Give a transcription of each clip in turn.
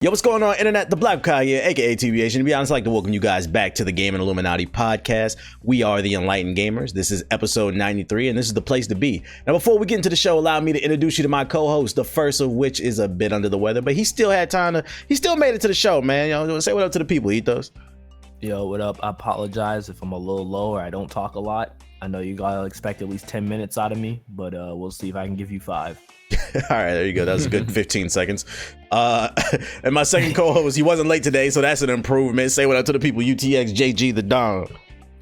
Yo, what's going on, Internet? The Black Hokage here, aka TBH. And to be honest, I'd like to welcome you guys back to the Gaming Illuminati podcast. We are the Enlightened Gamers. This is episode 93, and this is the place to be. Now, before we get into the show, allow me to introduce you to my co-host, the first of which is a bit under the weather, but he still had time to, he still made it to the show, man. You know, say what up to the people, Ethos. Yo, what up? I apologize if I'm a little low or I don't talk a lot. I know you guys expect at least 10 minutes out of me, but we'll see if I can give you 5. All right, there you go. That was a good 15 seconds. And my second co-host, he wasn't late today, so that's an improvement. Say what up to the people, UTX, JG, the Don.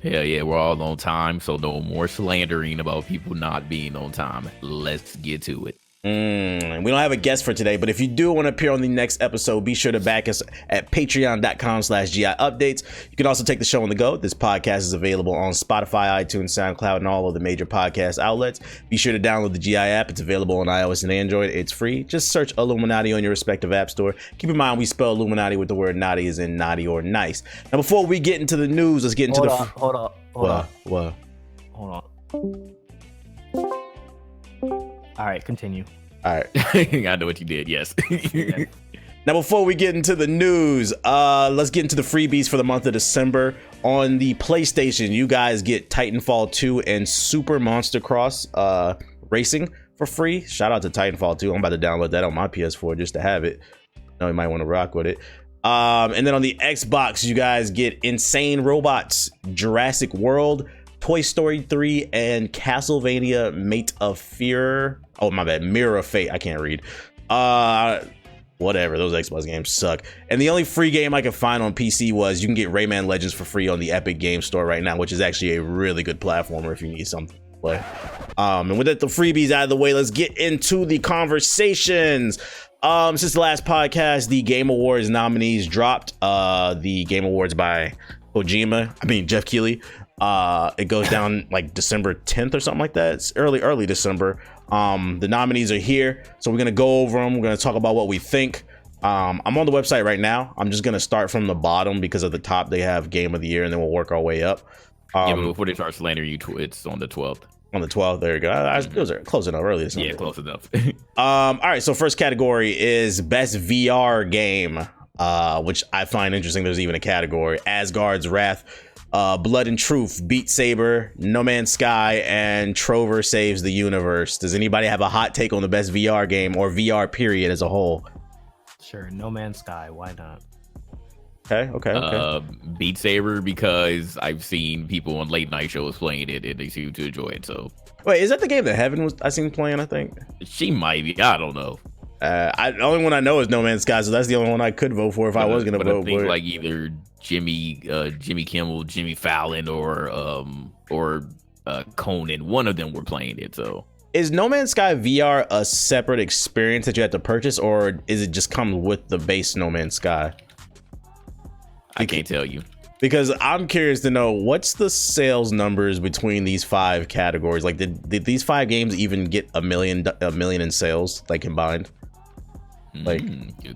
Hell yeah, we're all on time, so no more slandering about people not being on time. Let's get to it. We don't have a guest for today, but if you do want to appear on the next episode, be sure to back us at patreon.com/GI-updates. You can also take the show on the go. This podcast is available on Spotify, iTunes, SoundCloud, and all of the major podcast outlets. Be sure to download the GI app. It's available on iOS and Android. It's free. Just search Illuminaughty on your respective app store. Keep in mind, we spell Illuminaughty with the word naughty as in naughty or nice. Now, before we get into the news, let's get into Hold on. All right, continue. All right. I know what you did, yes. Now, before we get into the news, let's get into the freebies for the month of December. On the PlayStation, you guys get Titanfall 2 and Super Monster Cross Racing for free. Shout out to Titanfall 2. I'm about to download that on my PS4 just to have it. Know you might want to rock with it. And then on the Xbox, you guys get Insane Robots, Jurassic World, Toy Story 3, and Castlevania Mate of Fear. Oh, my bad. Mirror of Fate. I can't read. Whatever. Those Xbox games suck. And the only free game I could find on PC was you can get Rayman Legends for free on the Epic Game Store right now, which is actually a really good platformer if you need something to play. And with the freebies out of the way, let's get into the conversations. Since the last podcast, the Game Awards nominees dropped. The Game Awards by Jeff Keighley. It goes down like December 10th or something like that. It's early December. The nominees are here, so we're gonna go over them. We're gonna talk about what we think. I'm on the website right now. I'm just gonna start from the bottom because at the top they have Game of the Year, and then we'll work our way up. Yeah, but before they start slandering you, it's on the 12th. On the 12th, there you go. It was close enough earlier. Yeah, close enough. All right, so first category is Best VR Game, which I find interesting. There's even a category: Asgard's Wrath, Blood and Truth, Beat Saber, No Man's Sky, and Trover Saves the Universe. Does anybody have a hot take on the best VR game or VR period as a whole? Sure, No Man's Sky. Why not? Okay. Beat Saber, because I've seen people on late night shows playing it and they seem to enjoy it. So wait, is that the game that Heaven was I seen playing? I think she might be. I don't know. The only one I know is No Man's Sky, so that's the only one I could vote for if I was gonna vote. I think like either Jimmy Kimmel, Jimmy Fallon, or Conan. One of them were playing it. So is No Man's Sky VR a separate experience that you have to purchase, or is it just come with the base No Man's Sky? I can't tell you, because I'm curious to know what's the sales numbers between these 5 categories. Like, did these 5 games even get a million in sales, like combined? Like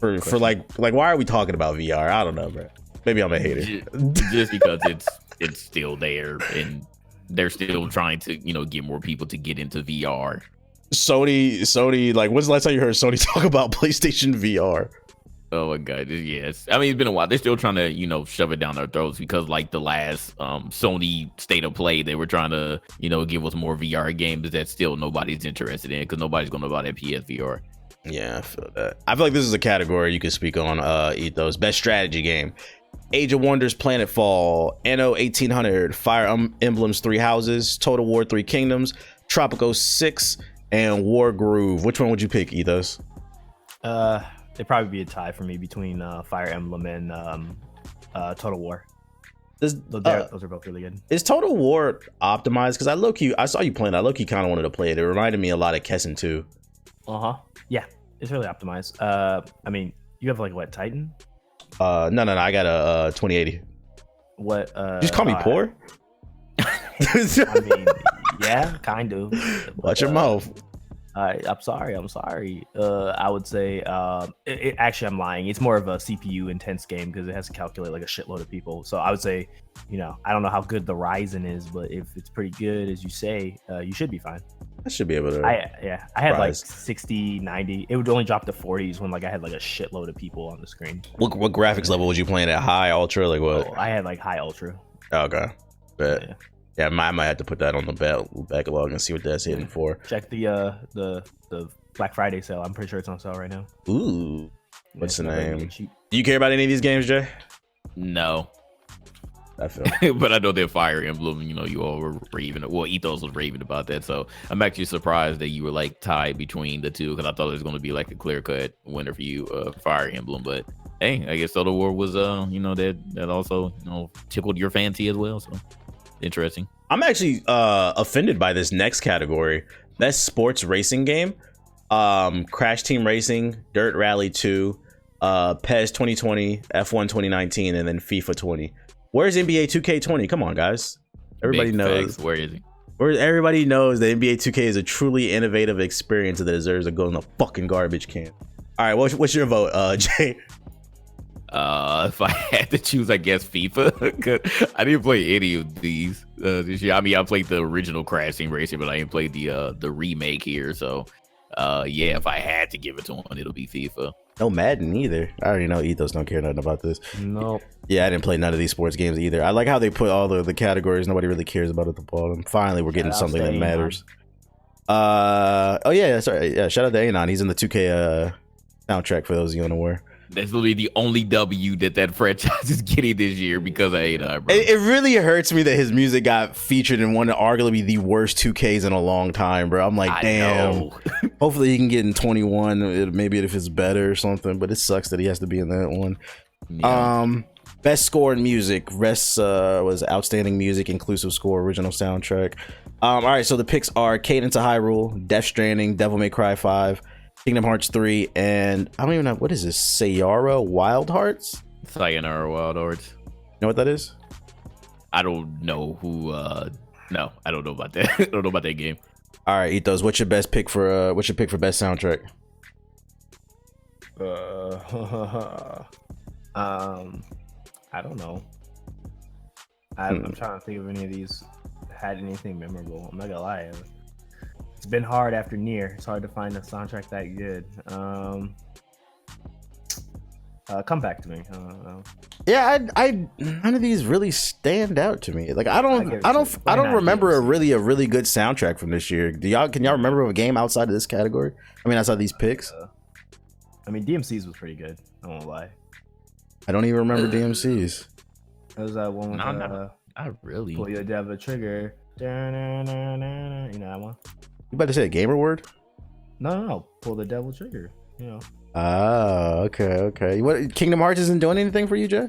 for like why are we talking about VR? I don't know, bro. Maybe I'm a hater. Just because it's still there and they're still trying to get more people to get into VR. Sony, like, when's the last time you heard Sony talk about PlayStation VR? Oh my god, yes. I mean, it's been a while. They're still trying to, shove it down their throats because like the last Sony State of Play, they were trying to, give us more VR games that still nobody's interested in because nobody's going to buy that PSVR. Yeah, I feel that. I feel like this is a category you can speak on, Ethos. Best strategy game: Age of Wonders, Planetfall, Anno 1800, Fire Emblem's 3 Houses, Total War 3 Kingdoms, Tropico 6, and War Groove. Which one would you pick, Ethos? It'd probably be a tie for me between Fire Emblem and Total War. Those are both really good. Is Total War optimized? Because I saw you playing. I low-key kind of wanted to play it. It reminded me a lot of Kessen 2. Yeah, it's really optimized. I mean, you have like what, Titan? No. I got a 2080. What? You just call me poor? I mean, yeah, kind of. Watch your mouth. I'm sorry. I would say, actually, I'm lying. It's more of a CPU intense game because it has to calculate like a shitload of people. So I would say, I don't know how good the Ryzen is, but if it's pretty good, as you say, you should be fine. I should be able to. I had like Surprised. 60, 90. It would only drop to 40s when like I had like a shitload of people on the screen. What graphics level was you playing at? High, ultra, like what? Oh, I had like high ultra. Okay, but Yeah. yeah, I might have to put that on the backlog and see what that's hitting for. Check the Black Friday sale. I'm pretty sure it's on sale right now. Ooh, what's the It's not very name? cheap. Do you care about any of these games, Jay? No. I feel. But I know that Fire Emblem, you know, you all were raving. Well, Ethos was raving about that. So I'm actually surprised that you were like tied between the two because I thought it was going to be like a clear cut winner for you, Fire Emblem. But hey, I guess Total War was, you know, that also, you know, tickled your fancy as well. So interesting. I'm actually offended by this next category. Best sports racing game. Crash Team Racing, Dirt Rally 2, PES 2020, F1 2019, and then FIFA 20. Where's NBA 2K20? Come on, guys. Everybody Big knows. facts. Where is he? Everybody knows that NBA 2K is a truly innovative experience that deserves to go in the fucking garbage can. All right, what's your vote, Jay? If I had to choose, I guess FIFA. 'Cause I didn't play any of these this year. I mean, I played the original Crash Team Racing, but I didn't play the remake here. So, yeah, if I had to give it to one, it'll be FIFA. No Madden either. I already know Ethos don't care nothing about this. No. Yeah, I didn't play none of these sports games either. I like how they put all the categories nobody really cares about at the bottom. Finally, we're getting something that matters. Oh yeah, sorry. Yeah, shout out to Anon. He's in the 2K soundtrack for those of you unaware. That's literally the only W that franchise is getting this year because I hate bro. It really hurts me that his music got featured in one of arguably the worst 2Ks in a long time, bro. I'm like, I damn. know. Hopefully he can get in 21, maybe if it's better or something. But it sucks that he has to be in that one. Yeah. Best score in music. Rest was outstanding music, inclusive score, original soundtrack. All right, so the picks are Cadence of Hyrule, Death Stranding, Devil May Cry 5, Kingdom Hearts 3, and I don't even know what is this. Sayara Wild Hearts. Sayonara Wild Hearts. You know what that is? I don't know who. No, I don't know about that. I don't know about that game. All right, Ethos. What's your pick for best soundtrack? I don't know. I'm trying to think of any of these that had anything memorable. I'm not gonna lie. It's been hard after Nier. It's hard to find a soundtrack that good. Come back to me. Yeah, I none of these really stand out to me. Like I don't remember a really good soundtrack from this year. Can y'all remember a game outside of this category? I mean, outside these picks. I mean, DMC's was pretty good. I won't lie. I don't even remember DMC's. That was that one with I really. pull your devil trigger. You know that one? You about to say a gamer word? No. Pull the devil trigger. You know. Ah, okay. What Kingdom Hearts isn't doing anything for you, Jay?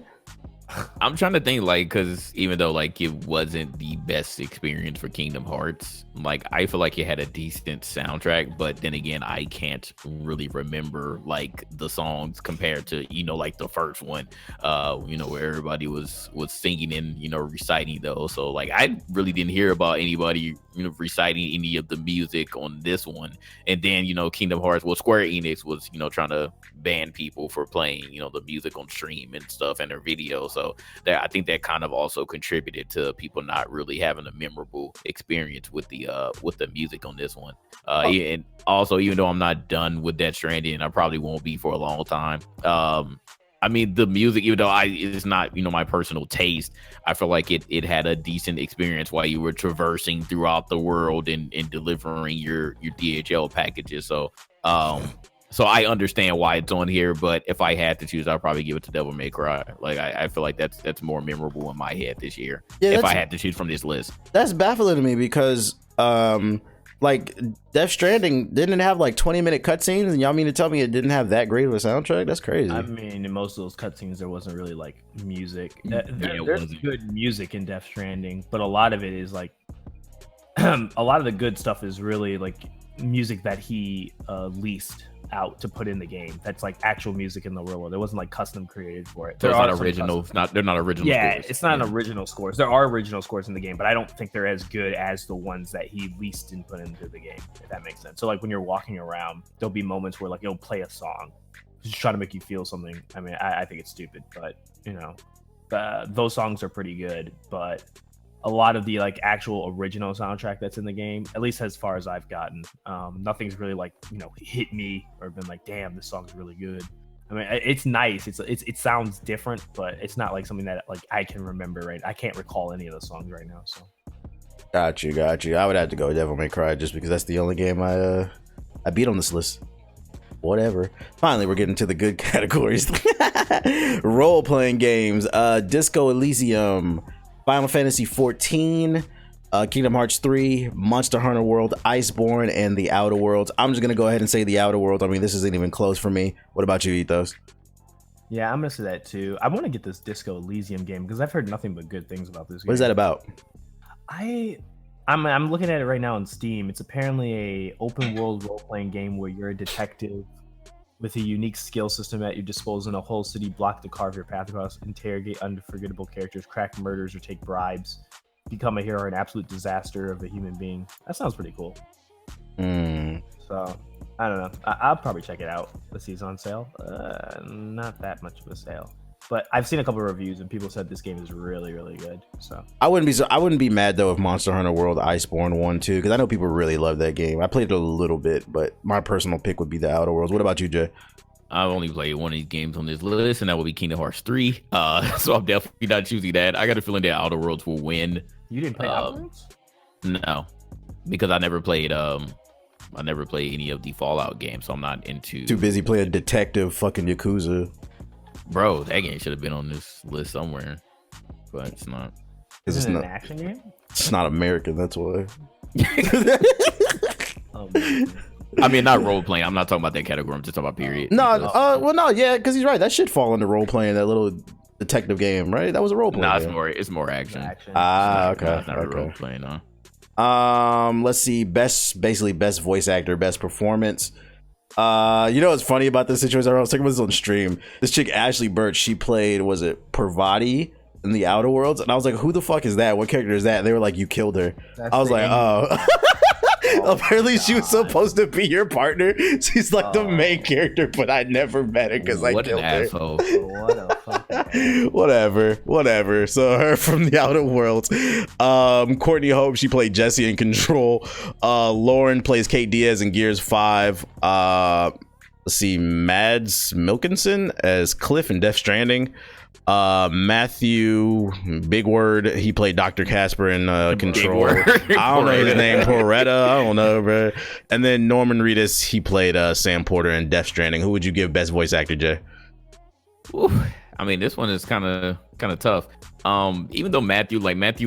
I'm trying to think, like, because even though like it wasn't the best experience for Kingdom Hearts, like I feel like it had a decent soundtrack, but then again, I can't really remember like the songs compared to, you know, like the first one, you know, where everybody was singing and, you know, reciting those. So like I really didn't hear about anybody, you know, reciting any of the music on this one. And then, you know, Kingdom Hearts, well, Square Enix was, you know, trying to ban people for playing, you know, the music on stream and stuff and their videos. So that I think that kind of also contributed to people not really having a memorable experience with the music on this one. And also, even though I'm not done with Death Stranding, I probably won't be for a long time. I mean, the music, even though it's not, you know, my personal taste, I feel like it had a decent experience while you were traversing throughout the world and delivering your DHL packages. So so I understand why it's on here, but if I had to choose, I'd probably give it to Devil May Cry. Like I feel like that's more memorable in my head this year. Yeah, if I had to choose from this list. That's baffling to me because like Death Stranding didn't have like 20-minute cutscenes, and y'all mean to tell me it didn't have that great of a soundtrack? That's crazy. I mean, in most of those cutscenes, there wasn't really like music. There's wasn't. good music in Death Stranding, but a lot of it is like a lot of the good stuff is really like music that he leased out to put in the game. That's like actual music in the real world. It wasn't like custom created for it. So it's not original. They're not original. Yeah, scores. it's not an original scores. There are original scores in the game, but I don't think they're as good as the ones that he leased and put into the game. If that makes sense. So like when you're walking around, there'll be moments where like it'll play a song, just try to make you feel something. I mean, I think it's stupid, but you know, those songs are pretty good. But a lot of the like actual original soundtrack that's in the game, at least as far as I've gotten. Nothing's really like, you know, hit me or been like, damn, this song's really good. I mean, it's nice. It sounds different, but it's not like something that like I can remember. Right, I can't recall any of the songs right now. So, got you. I would have to go Devil May Cry just because that's the only game I beat on this list. Whatever. Finally, we're getting to the good categories. Role-playing games. Disco Elysium, Final Fantasy 14, Kingdom Hearts 3, Monster Hunter World, Iceborne, and The Outer Worlds. I'm just gonna go ahead and say The Outer Worlds. I mean, this isn't even close for me. What about you, Ethos? Yeah, I'm gonna say that too. I want to get this Disco Elysium game because I've heard nothing but good things about this game. What is that about? I'm looking at it right now on Steam. It's apparently a open world role-playing game where you're a detective with a unique skill system at your disposal in a whole city block to carve your path across, interrogate unforgettable characters, crack murders, or take bribes, become a hero or an absolute disaster of a human being. That sounds pretty cool. So, I don't know. I'll probably check it out. Let's see, it's on sale. Not that much of a sale. But I've seen a couple of reviews and people said this game is really, really good. So I wouldn't be mad though if Monster Hunter World Iceborne won too, because I know people really love that game. I played it a little bit, but my personal pick would be The Outer Worlds. What about you, Jay? I've only played one of these games on this list, and that would be Kingdom Hearts 3. So I'm definitely not choosing that. I got a feeling The Outer Worlds will win. You didn't play Outer Worlds? No, because I never played any of the Fallout games, so I'm not into. Too busy playing detective fucking Yakuza. Bro, that game should have been on this list somewhere, but it's not. Is it an action game? It's not American, that's why. I mean, not role playing. I'm not talking about that category. I'm just talking about period. No, because he's right. That should fall under role playing. That little detective game, right? That was a role playing. No, it's more action. Okay. It's not role playing. No. Let's see. Best voice actor, best performance. You know what's funny about this situation? I was talking about this on stream. This chick Ashley Birch, she played, was it Parvati in The Outer Worlds? And I was like, who the fuck is that? What character is that? And they were like, you killed her. I was like, oh. Apparently she was supposed to be your partner. She's like the main character, but I never met her because I killed her. What a fucking whatever. So her from The Outer Worlds. Courtney Hope, she played Jessie in Control. Lauren plays Kate Diaz in Gears 5. Let's see, Mads Milkinson as Cliff in Death Stranding. Matthew Big Word, he played Dr. Casper in Control. I don't know his name. Porretta, I don't know, bro. And then Norman Reedus, he played Sam Porter in Death Stranding. Who would you give best voice actor, Jay? Ooh, I mean, this one is kind of tough. Even though Matthew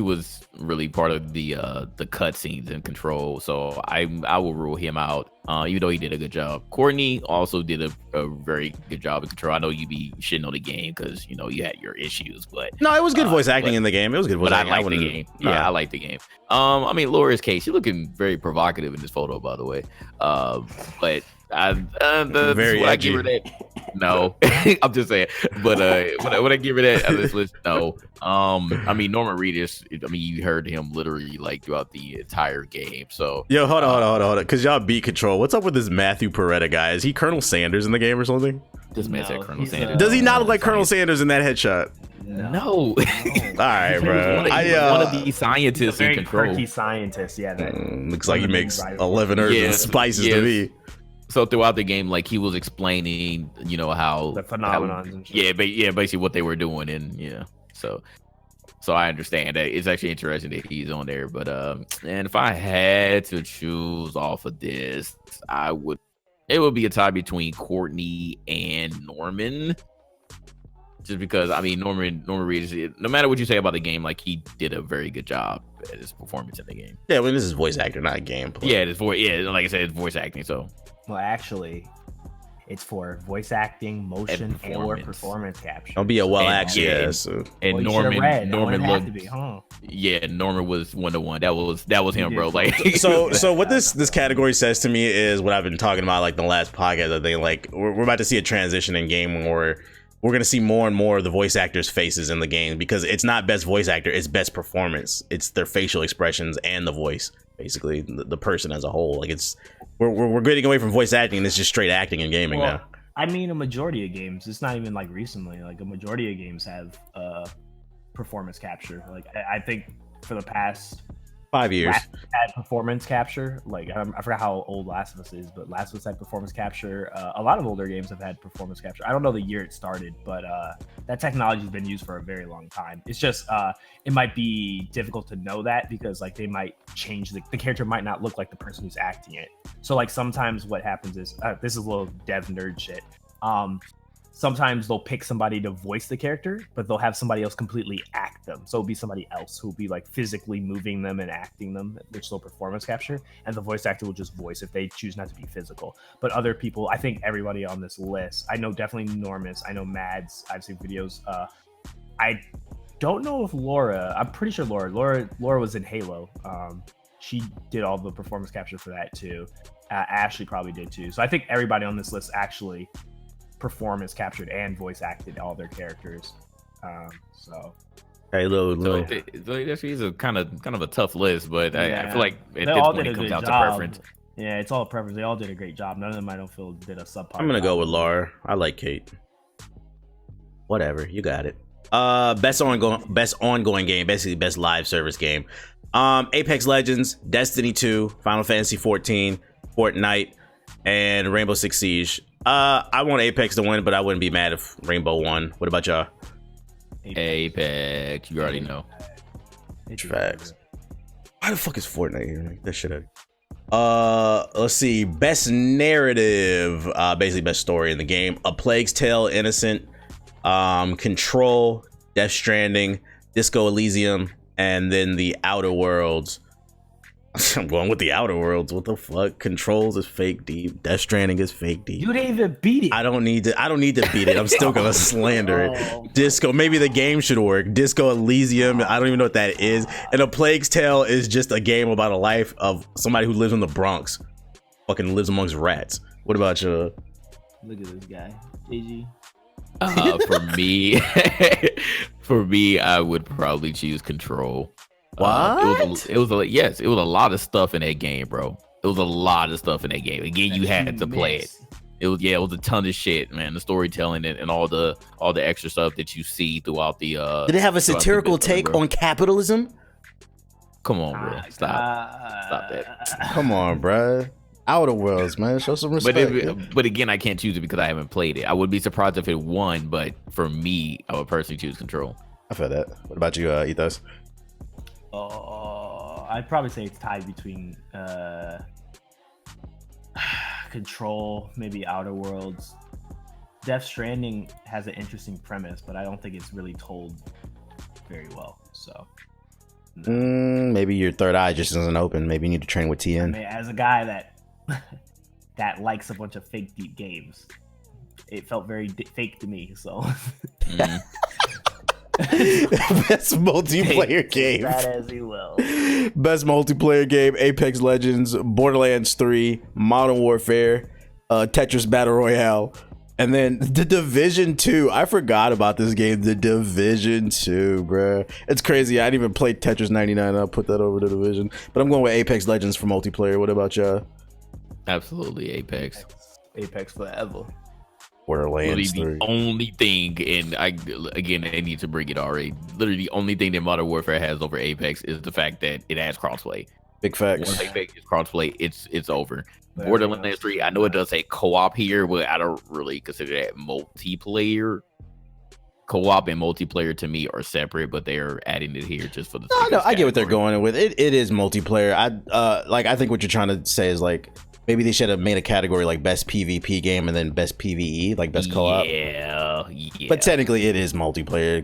was really part of the cutscenes in Control, so I will rule him out. Even though he did a good job. Courtney also did a very good job in Control. I know you be shitting on the game because you know you had your issues, but no, it was good voice acting in the game. It was good voice acting. I like the game. Yeah, I like the game. I mean, Laura's case, she's looking very provocative in this photo, by the way. But very edgy. I give her that. No, I'm just saying. But when I give her that on this list, no. I mean, Norman Reedus. I mean, you heard him literally like throughout the entire game. So yo, hold on, because y'all beat Control. What's up with this Matthew Porretta guy? Is he Colonel Sanders in the game or something? This man said Colonel Sanders. Does he not look like Colonel Sanders in that headshot? No. All right, bro. One of the scientists in very Control. quirky scientist. Yeah, that looks like he makes 11 herbs and spices to me. So throughout the game, like he was explaining, you know, how the phenomenons and shit. Yeah, basically what they were doing, and yeah, so I understand that it's actually interesting that he's on there. But and if I had to choose off of this, it would be a tie between Courtney and Norman. Just because, I mean, Norman Reedus, no matter what you say about the game, like he did a very good job at his performance in the game. Yeah, well, this is voice actor, not gameplay. Yeah, it's voice. Yeah, like I said, it's voice acting. So, well, actually, it's for voice acting, motion, and/or performance capture. Don't be a acted. Yeah, and Norman looked. To be, huh? Yeah, Norman was 1-to-1. That was him, bro. Like, so what this category says to me is what I've been talking about, like the last podcast. I think like we're about to see a transition in game where we're going to see more and more of the voice actors' faces in the game, because it's not best voice actor, it's best performance. It's their facial expressions and the voice, basically the person as a whole. Like we're getting away from voice acting and it's just straight acting in gaming now. I mean, a majority of games, it's not even like recently, like a majority of games have performance capture. Like I think for the past 5 years. Last of Us had performance capture. Like I forgot how old Last of Us is, but Last of Us had performance capture. A lot of older games have had performance capture. I don't know the year it started, but that technology has been used for a very long time. It's just it might be difficult to know that because like they might change the character might not look like the person who's acting it. So like sometimes what happens is this is a little dev nerd shit. Sometimes they'll pick somebody to voice the character, but they'll have somebody else completely act them. So it'll be somebody else who'll be like physically moving them and acting them, which they'll performance capture, and the voice actor will just voice if they choose not to be physical. But other people, I think everybody on this list, I know definitely Normus, I know Mads, I've seen videos. I don't know if Laura, I'm pretty sure Laura was in Halo. She did all the performance capture for that too. Ashley probably did too. So I think everybody on this list actually performance captured and voice acted all their characters. So hey, little. This is a kind of a tough list, but I feel like at they this all point did a it comes good down to job. preference. Yeah, it's all preference. They all did a great job. None of them I don't feel did a subpar. I'm gonna go with Laura. I like Kate. Whatever, you got it. Best ongoing game, basically best live service game. Apex Legends, Destiny 2, Final Fantasy 14, Fortnite, and Rainbow Six Siege. I want Apex to win, but I wouldn't be mad if Rainbow won. What about y'all? Apex, you already know. Facts. Why the fuck is Fortnite here? Like, that shit out. Let's see. Best narrative, basically best story in the game. A Plague's Tale, Innocent, Control, Death Stranding, Disco Elysium, and then The Outer Worlds. I'm going with The Outer Worlds. What the fuck? Controls is fake deep. Death Stranding is fake deep. You didn't even beat it. I don't need to beat it. I'm still gonna slander it. Disco, maybe the game should work. Disco Elysium, I don't even know what that is. And A Plague's Tale is just a game about a life of somebody who lives in the Bronx. Fucking lives amongst rats. What about you? Look at this guy. AG. For me, I would probably choose Control. What? It was a lot of stuff in that game, bro. It was a lot of stuff in that game. Again, you had to play it. It was a ton of shit, man. The storytelling and all the extra stuff that you see throughout the. Did it have a satirical take on capitalism? Come on, bro. Stop that. Come on, bro. Outer Worlds, man. Show some respect. But again, I can't choose it because I haven't played it. I would be surprised if it won, but for me, I would personally choose Control. I feel that. What about you, Ethos? I'd probably say it's tied between Control, maybe Outer Worlds. Death Stranding has an interesting premise, but I don't think it's really told very well. So maybe your third eye just isn't open. Maybe you need to train with TN. I mean, as a guy that likes a bunch of fake deep games, it felt very fake to me. So. Best multiplayer game. That as he will. Best multiplayer game: Apex Legends, Borderlands 3, Modern Warfare, Tetris Battle Royale, and then The Division 2. I forgot about this game, The Division 2, bruh. It's crazy. I didn't even play Tetris 99. I'll put that over The Division. But I'm going with Apex Legends for multiplayer. What about y'all? Absolutely, Apex. Apex forever. Borderlands 3. The only thing, and I need to bring it already. Literally, the only thing that Modern Warfare has over Apex is the fact that it has crossplay. Big facts. Once Apex is crossplay, it's over. Borderlands 3, I know it does say co-op here, but I don't really consider that multiplayer. Co-op and multiplayer to me are separate, but they're adding it here just for the. No, I get what they're going with. It is multiplayer. I think what you're trying to say is like. Maybe they should have made a category like best PvP game and then best PvE, like best co-op. Yeah. But technically, it is multiplayer.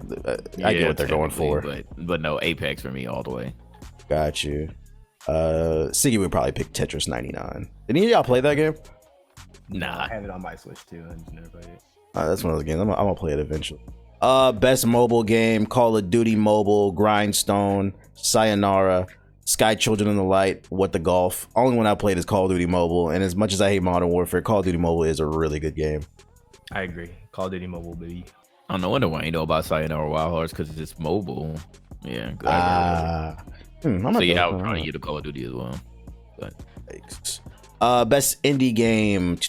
I get what they're going for. But no, Apex for me all the way. Got you. Siggy would probably pick Tetris 99. Did any of y'all play that game? Nah. I have it on my Switch too. I just never played it. That's one of those games. I'm gonna play it eventually. Best mobile game: Call of Duty Mobile, Grindstone, Sayonara, Sky Children in the Light, What the Golf. Only one I played is Call of Duty Mobile, and as much as I hate Modern Warfare, Call of Duty Mobile is a really good game. I agree. Call of Duty Mobile, baby. I don't know wonder why you know about Sayonara Wild Hearts because it's mobile. Yeah. So yeah, I would probably get a Call of Duty as well. But best indie game: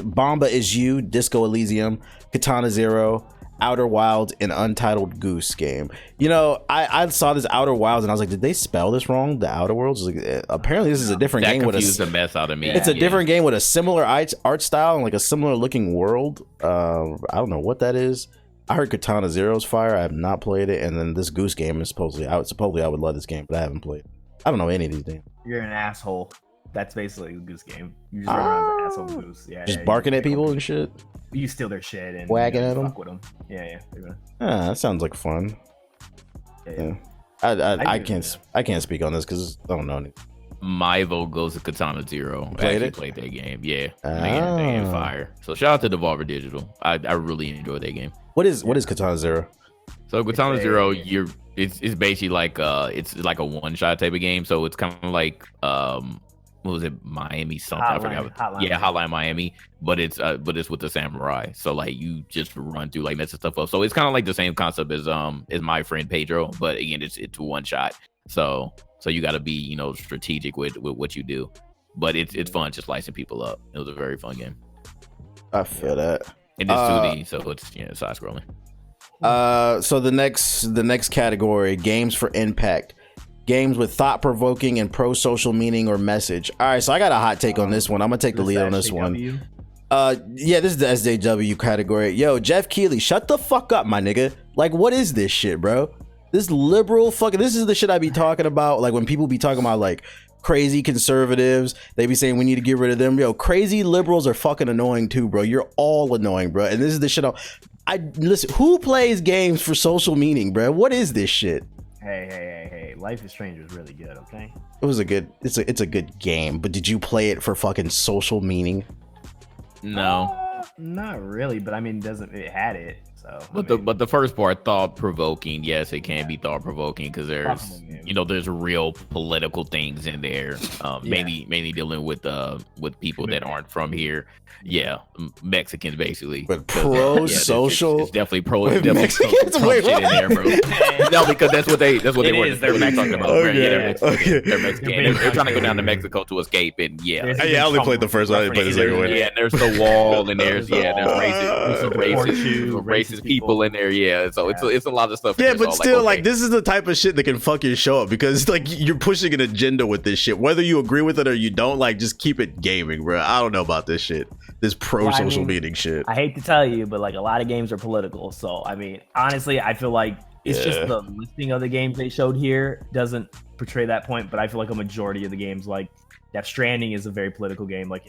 Bomba Is You, Disco Elysium, Katana Zero, Outer Wilds and Untitled Goose Game. You know, I saw this Outer Wilds and I was like, did they spell this wrong? The Outer Worlds? Like, apparently this is a different game with the mess out of me. It's a different game with a similar art style and like a similar looking world. I don't know what that is. I heard Katana Zero's fire. I have not played it, and then this Goose Game is supposedly out. Supposedly I would love this game, but I haven't played it. I don't know any of these games. You're an asshole. That's basically a Goose Game. You just run around as an asshole Goose. Yeah, just barking at people and shit. You steal their shit and wagging at them. Fuck with them. Yeah. That sounds like fun. Yeah. I can't speak on this because I don't know anything. My vote goes to Katana Zero. Played that game. Yeah. Man, fire. So shout out to Devolver Digital. I really enjoyed that game. What is Katana Zero? So Katana Zero, it's basically like it's like a one-shot type of game. So it's kind of like what was it, Miami something? I forgot. Hotline Miami, but it's with the samurai. So like you just run through like mess stuff up. So it's kind of like the same concept as My Friend Pedro, but again it's one shot. So you got to be strategic with what you do. But it's fun just slicing people up. It was a very fun game. I feel that. And it's 2D, so it's side scrolling. So the next category, games for impact. Games with thought-provoking and pro-social meaning or message. All right, so I got a hot take on this one. I'm gonna take the lead on this one. Yeah, this is the SJW category. Yo, Jeff Keighley, shut the fuck up, my nigga. Like, what is this shit, bro? This liberal fucking, this is the shit I be talking about. Like when people be talking about like crazy conservatives, they be saying we need to get rid of them. Yo, crazy liberals are fucking annoying too, bro. You're all annoying, bro. And this is the shit I listen, who plays games for social meaning, bro? What is this shit? Hey, Life is Strange was really good, okay? It's a good game, but did you play it for fucking social meaning? No. Not really, but I mean it had it. So but the first part, thought provoking, yes, it can be thought provoking because there's real political things in there. Mainly dealing with people that aren't from here. Yeah, Mexicans basically. But pro-social, it's definitely Mexicans. Wait, what? In there, bro. No, because that's what they were. They're Mexican about. Okay. They're Mexican. They're trying to go down to Mexico to escape, and I only played the first one. I didn't play the second one. Yeah, and there's the wall, and there's racist people in there. Yeah, so it's a lot of stuff. Yeah, but still, like this is the type of shit that can fuck your show up because like you're pushing an agenda with this shit, whether you agree with it or you don't. Like, just keep it gaming, bro. I don't know about this shit. This pro-social meeting shit. I hate to tell you, but like a lot of games are political. So I mean, honestly, I feel like it's just the listing of the games they showed here doesn't portray that point. But I feel like a majority of the games, like Death Stranding, is a very political game. Like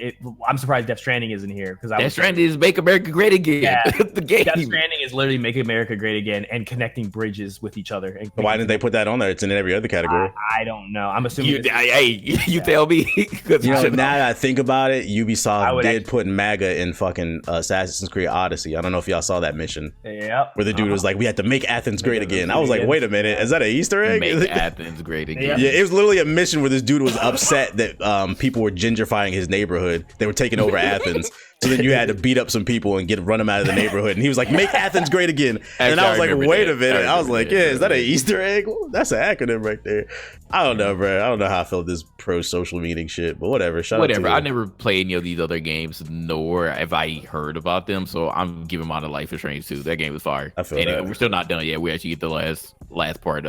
I'm surprised Death Stranding isn't here because Death Stranding is Make America Great Again. Yeah, the game. Death Stranding is literally Make America Great Again and connecting bridges with each other. Why didn't they put that on there? It's in every other category. I don't know. I'm assuming. You tell me. Now that I think about it, Ubisoft did put MAGA in fucking Assassin's Creed Odyssey. I don't know if y'all saw that mission. Yep. Where the dude was like, "We had to make Athens great again." I was like, "Wait a minute, is that an Easter egg?" Make Athens great again. Yeah, it was literally a mission where this dude was upset that people were gentrifying his neighborhood. They were taking over Athens. So then you had to beat up some people and run them out of the neighborhood. And he was like, "Make Athens great again." And I was like, "Wait a minute." I was like, "Yeah, is that an Easter egg?" Well, that's an acronym right there. I don't know, bro. I don't know how I feel this pro-social meeting shit, but whatever. I never played any of these other games, nor have I heard about them. So I'm giving mine a Life is Strange too. That game is fire. I feel that. We're still not done yet. We actually get the last part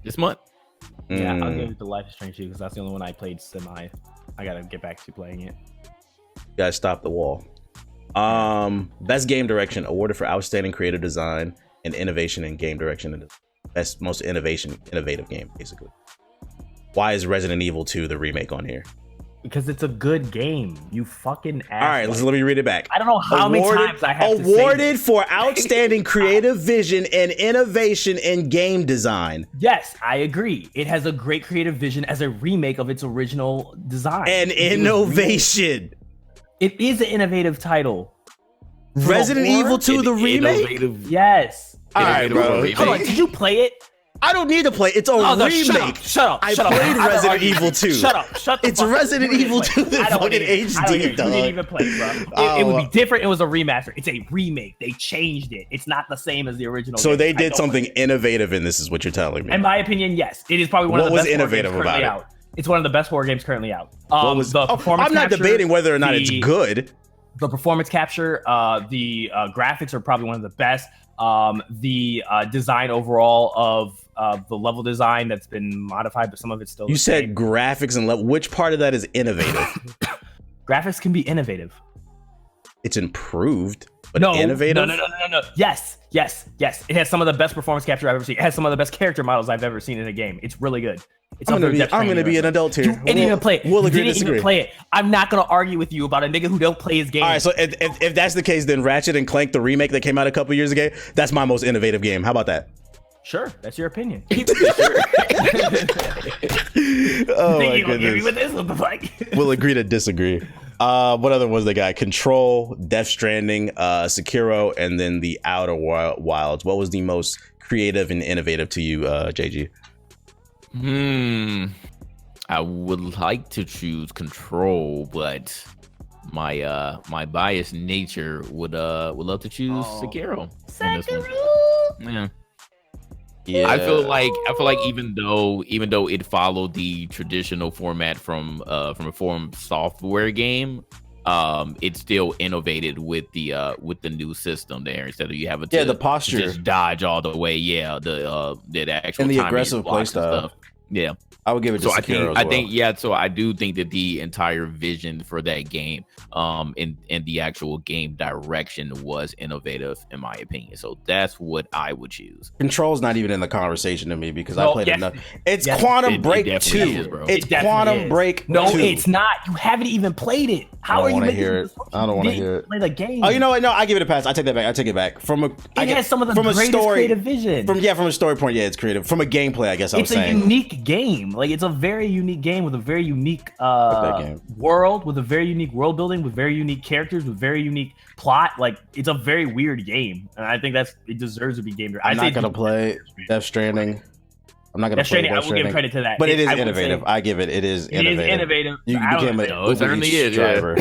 this month. Yeah, I'll give it the Life is Strange too because that's the only one I played semi. I gotta get back to playing it. You gotta stop the wall. Best game direction awarded for outstanding creative design and innovation in game direction, and best most innovative game basically. Why is Resident Evil 2 the remake on here? Because it's a good game. You fucking ass. All right, let me read it back. I don't know how many times I have to say awarded for outstanding creative vision and innovation in game design. Yes, I agree. It has a great creative vision as a remake of its original design. And innovation. It is an innovative title. Resident Evil 2 the remake? Yes. All right, bro. Hold on, did you play it? I don't need to play. It's a remake. Shut up. I played Resident Evil 2. Shut up. It's Resident Evil 2 the fucking HD, dog. You didn't even play, bro. It would be different. It was a remaster. It's a remake. They changed it. It's not the same as the original. So they did something innovative in this, is what you're telling me. In my opinion, yes. It is probably one of the best innovative horror games currently out. It's one of the best horror games currently out. I'm not debating whether or not it's good. the performance capture, the graphics are probably one of the best. The design overall of the level design that's been modified, but some of it's still. You said graphics and level. Which part of that is innovative? Graphics can be innovative. It's improved, but innovative. No. Yes. It has some of the best performance capture I've ever seen. It has some of the best character models I've ever seen in a game. It's really good. I'm gonna be an adult here. You didn't even play it. We'll agree to disagree. Even play it. I'm not gonna argue with you about a nigga who don't play his game. All right, so if that's the case, then Ratchet and Clank, the remake that came out a couple years ago, that's my most innovative game. How about that? Sure, that's your opinion. Oh my goodness. With this? What the fuck? We'll agree to disagree. What other ones they got? Control, Death Stranding, Sekiro, and then the Outer Wilds. What was the most creative and innovative to you, JG? I would like to choose Control, but my biased nature would love to choose Sekiro. Yeah. I feel like even though it followed the traditional format from a From Software game, it still innovated with the new system there. Instead of you having to the posture just dodge all the way, the actual and the aggressive playstyle. Yeah, I would give it to Sekiro as well. So I do think that the entire vision for that game, and the actual game direction was innovative in my opinion. So that's what I would choose. Control's not even in the conversation to me because I played enough. It's Quantum Break 2. It's Quantum Break 2. No, it's not. You haven't even played it. How are you making it? I don't want to hear it. Play the game. Oh, you know what? No, I give it a pass. I take that back. I take it back. It has some of the greatest creative vision. From a story point, it's creative. From a gameplay, I guess I was saying. It's a unique game. Like, it's a very unique game with a very unique world, with a very unique world building, with very unique characters, with very unique plot. Like, it's a very weird game, and I think it deserves to be game. I'm not gonna play Death Stranding. I'm not gonna play Death Stranding. I will give credit to that, but it is innovative. I give it. It is innovative. It is innovative. You became a Uber Eats driver.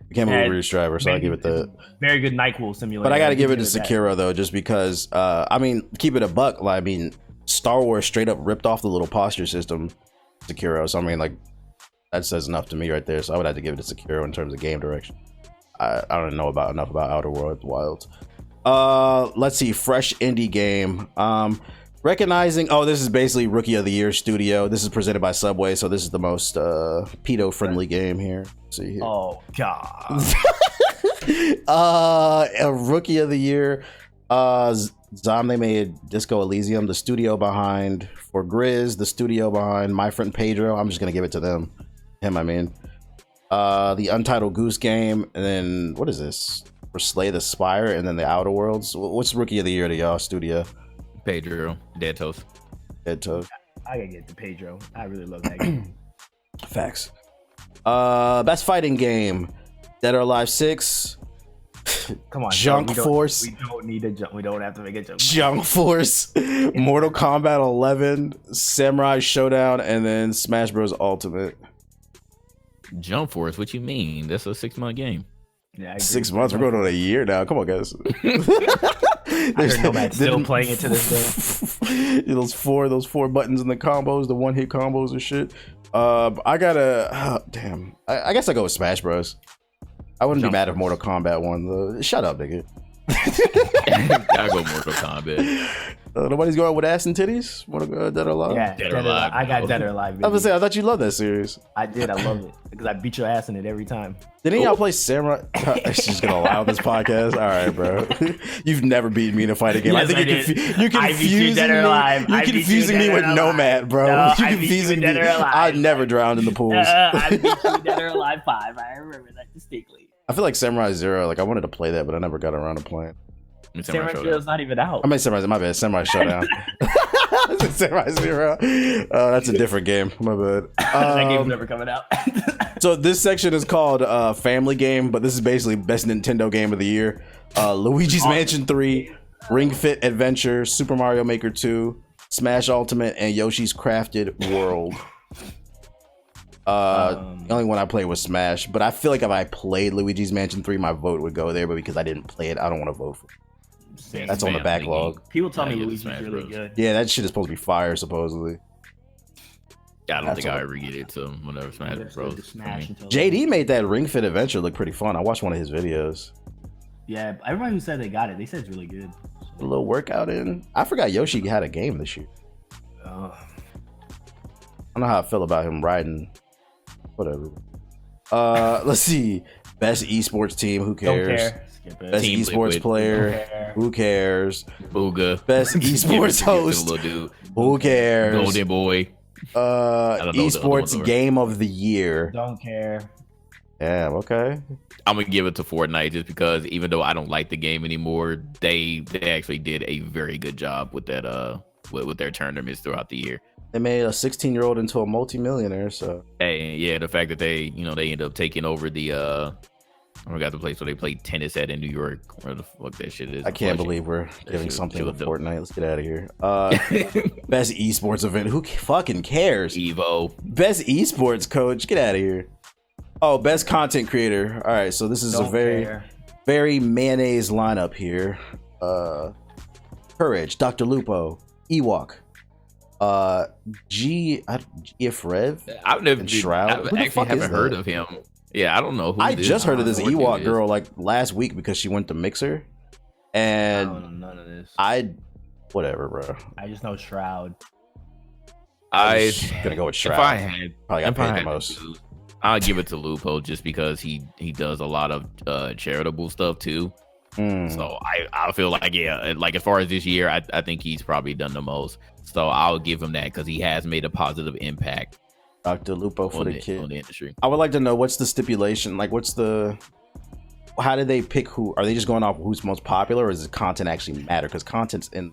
Became an Uber Eats driver, so I give it the very good NyQuil simulator. But I got to give it to Sekiro though, just because. I mean, keep it a buck. Like, I mean, Star Wars straight up ripped off the little posture system, Sekiro. So I mean, like, that says enough to me right there. So I would have to give it to Sekiro in terms of game direction. I don't know enough about Outer Wilds. Let's see, fresh indie game. Recognizing, this is basically Rookie of the Year studio. This is presented by Subway, so this is the most pedo-friendly game here. Let's see here. Oh god. A Rookie of the Year. They made Disco Elysium, the studio behind For Grizz, the studio behind My Friend Pedro. I'm just gonna give it to them. I mean. The Untitled Goose Game, and then what is this? For Slay the Spire, and then the Outer Worlds. What's Rookie of the Year to y'all studio? Pedro, Dead Toast. I gotta get to Pedro. I really love that game. Facts. Best fighting game: Dead or Alive 6. Come on, Junk Force. We don't need a jump. We don't have to make a jump. Junk Force, Mortal Kombat 11, Samurai Showdown, and then Smash Bros. Ultimate. Jump Force? What you mean? That's a 6-month game. Yeah, 6 months. We're going on a year now. Come on, guys. I heard Nomad's still playing it to this day. those four buttons in the combos, the one-hit combos and shit. I gotta. Damn. I guess I go with Smash Bros. I wouldn't be mad if Mortal Kombat won. Though. Shut up, nigga. I go Mortal Kombat. Nobody's going with ass and titties? Dead or Alive? Yeah, Dead or Alive. I got Dead or Alive. Baby. I was gonna say, I thought you loved that series. I did. I love it because I beat your ass in it every time. Didn't y'all play Samurai? She's gonna allow this podcast. All right, bro. You've never beaten me in a fighting game. Yes, I think you're confusing me. You're confusing me with Nomad, bro. No, you're confusing me. I never drowned in the pools. I beat you Dead or Alive 5. I remember that distinctly. I feel like Samurai Zero. Like I wanted to play that, but I never got around to playing. Samurai Zero's not even out. I mean Samurai. My bad. Samurai Showdown. Samurai Zero. That's a different game. My bad. That game's never coming out. So this section is called Family Game, but this is basically best Nintendo game of the year. Luigi's Mansion 3, Ring Fit Adventure, Super Mario Maker 2, Smash Ultimate, and Yoshi's Crafted World. The only one I played was Smash, but I feel like if I played Luigi's Mansion 3, my vote would go there, but because I didn't play it, I don't want to vote for it. That's on the backlog. People tell me Luigi's really good. Yeah, that shit is supposed to be fire, supposedly. I don't think I'll ever get it to whenever Smash Bros. JD made that Ring Fit Adventure look pretty fun. I watched one of his videos. Yeah, everybody who said they got it, they said it's really good. A little workout in. I forgot Yoshi had a game this year. I don't know how I feel about him riding. Whatever. Let's see. Best esports team. Who cares? Don't care. Skip it. Best Team esports Liquid. player. Who cares? Booga. Best esports host. Little dude. Who cares? Golden Boy. Esports game of the year. Don't care. Yeah, okay. I'm gonna give it to Fortnite just because even though I don't like the game anymore, they actually did a very good job with that with their tournaments throughout the year. They made a 16-year-old into a multimillionaire. So hey, yeah, the fact that they end up taking over the I forgot the place where they played tennis at in New York. Where the fuck that shit is? I can't believe we're giving something to dope. Fortnite. Let's get out of here. Best esports event. Who fucking cares? Evo. Best esports coach. Get out of here. Oh, best content creator. All right, so this is Don't a very, care. very mayonnaise lineup here. Courage, Dr. Lupo, Ewok, GF Rev. I've never And Shroud. I Who the actually fuck is haven't heard that? of him. Yeah, I don't know who. I this just heard of is. this I don't know what Ewok it girl like last week because she went to Mixer, I and don't know none of this. whatever, bro. I just know Shroud. I'm just gonna go with If Shroud. I had, Probably got if I paid the had to most. choose, I'll give it to Lupo just because he does a lot of charitable stuff too. So I feel like, yeah, like as far as this year, I think he's probably done the most. So I'll give him that because he has made a positive impact Dr. Lupo for on the the kid. industry. I would like to know what's the stipulation. Like, how do they pick who? Are they just going off who's most popular, or does the content actually matter? Because content's in.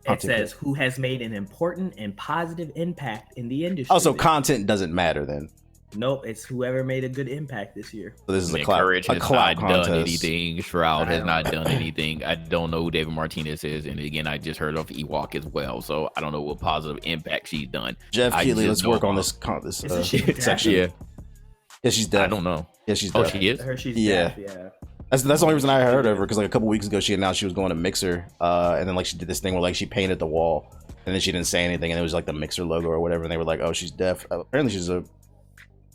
It says who has made an important and positive impact in the industry. Also, content doesn't matter then. Nope, it's whoever made a good impact this year. So this is a Courage has clout not done contest. anything. Shroud has not done anything. I don't know who David Martinez is, and again, I just heard of Ewok as well. So I don't know what positive impact she's done. Jeff I Keighley, just let's know work on about- this Isn't she deaf? section. Yeah, Yeah, she's deaf. I don't know. Yeah, she's Oh, deaf. she is. I heard she's Yeah. deaf, yeah. That's the only reason I heard of her, because like a couple weeks ago she announced she was going to Mixer, and then like she did this thing where like she painted the wall, and then she didn't say anything, and it was like the Mixer logo or whatever, and they were like, oh, she's deaf. Apparently she's a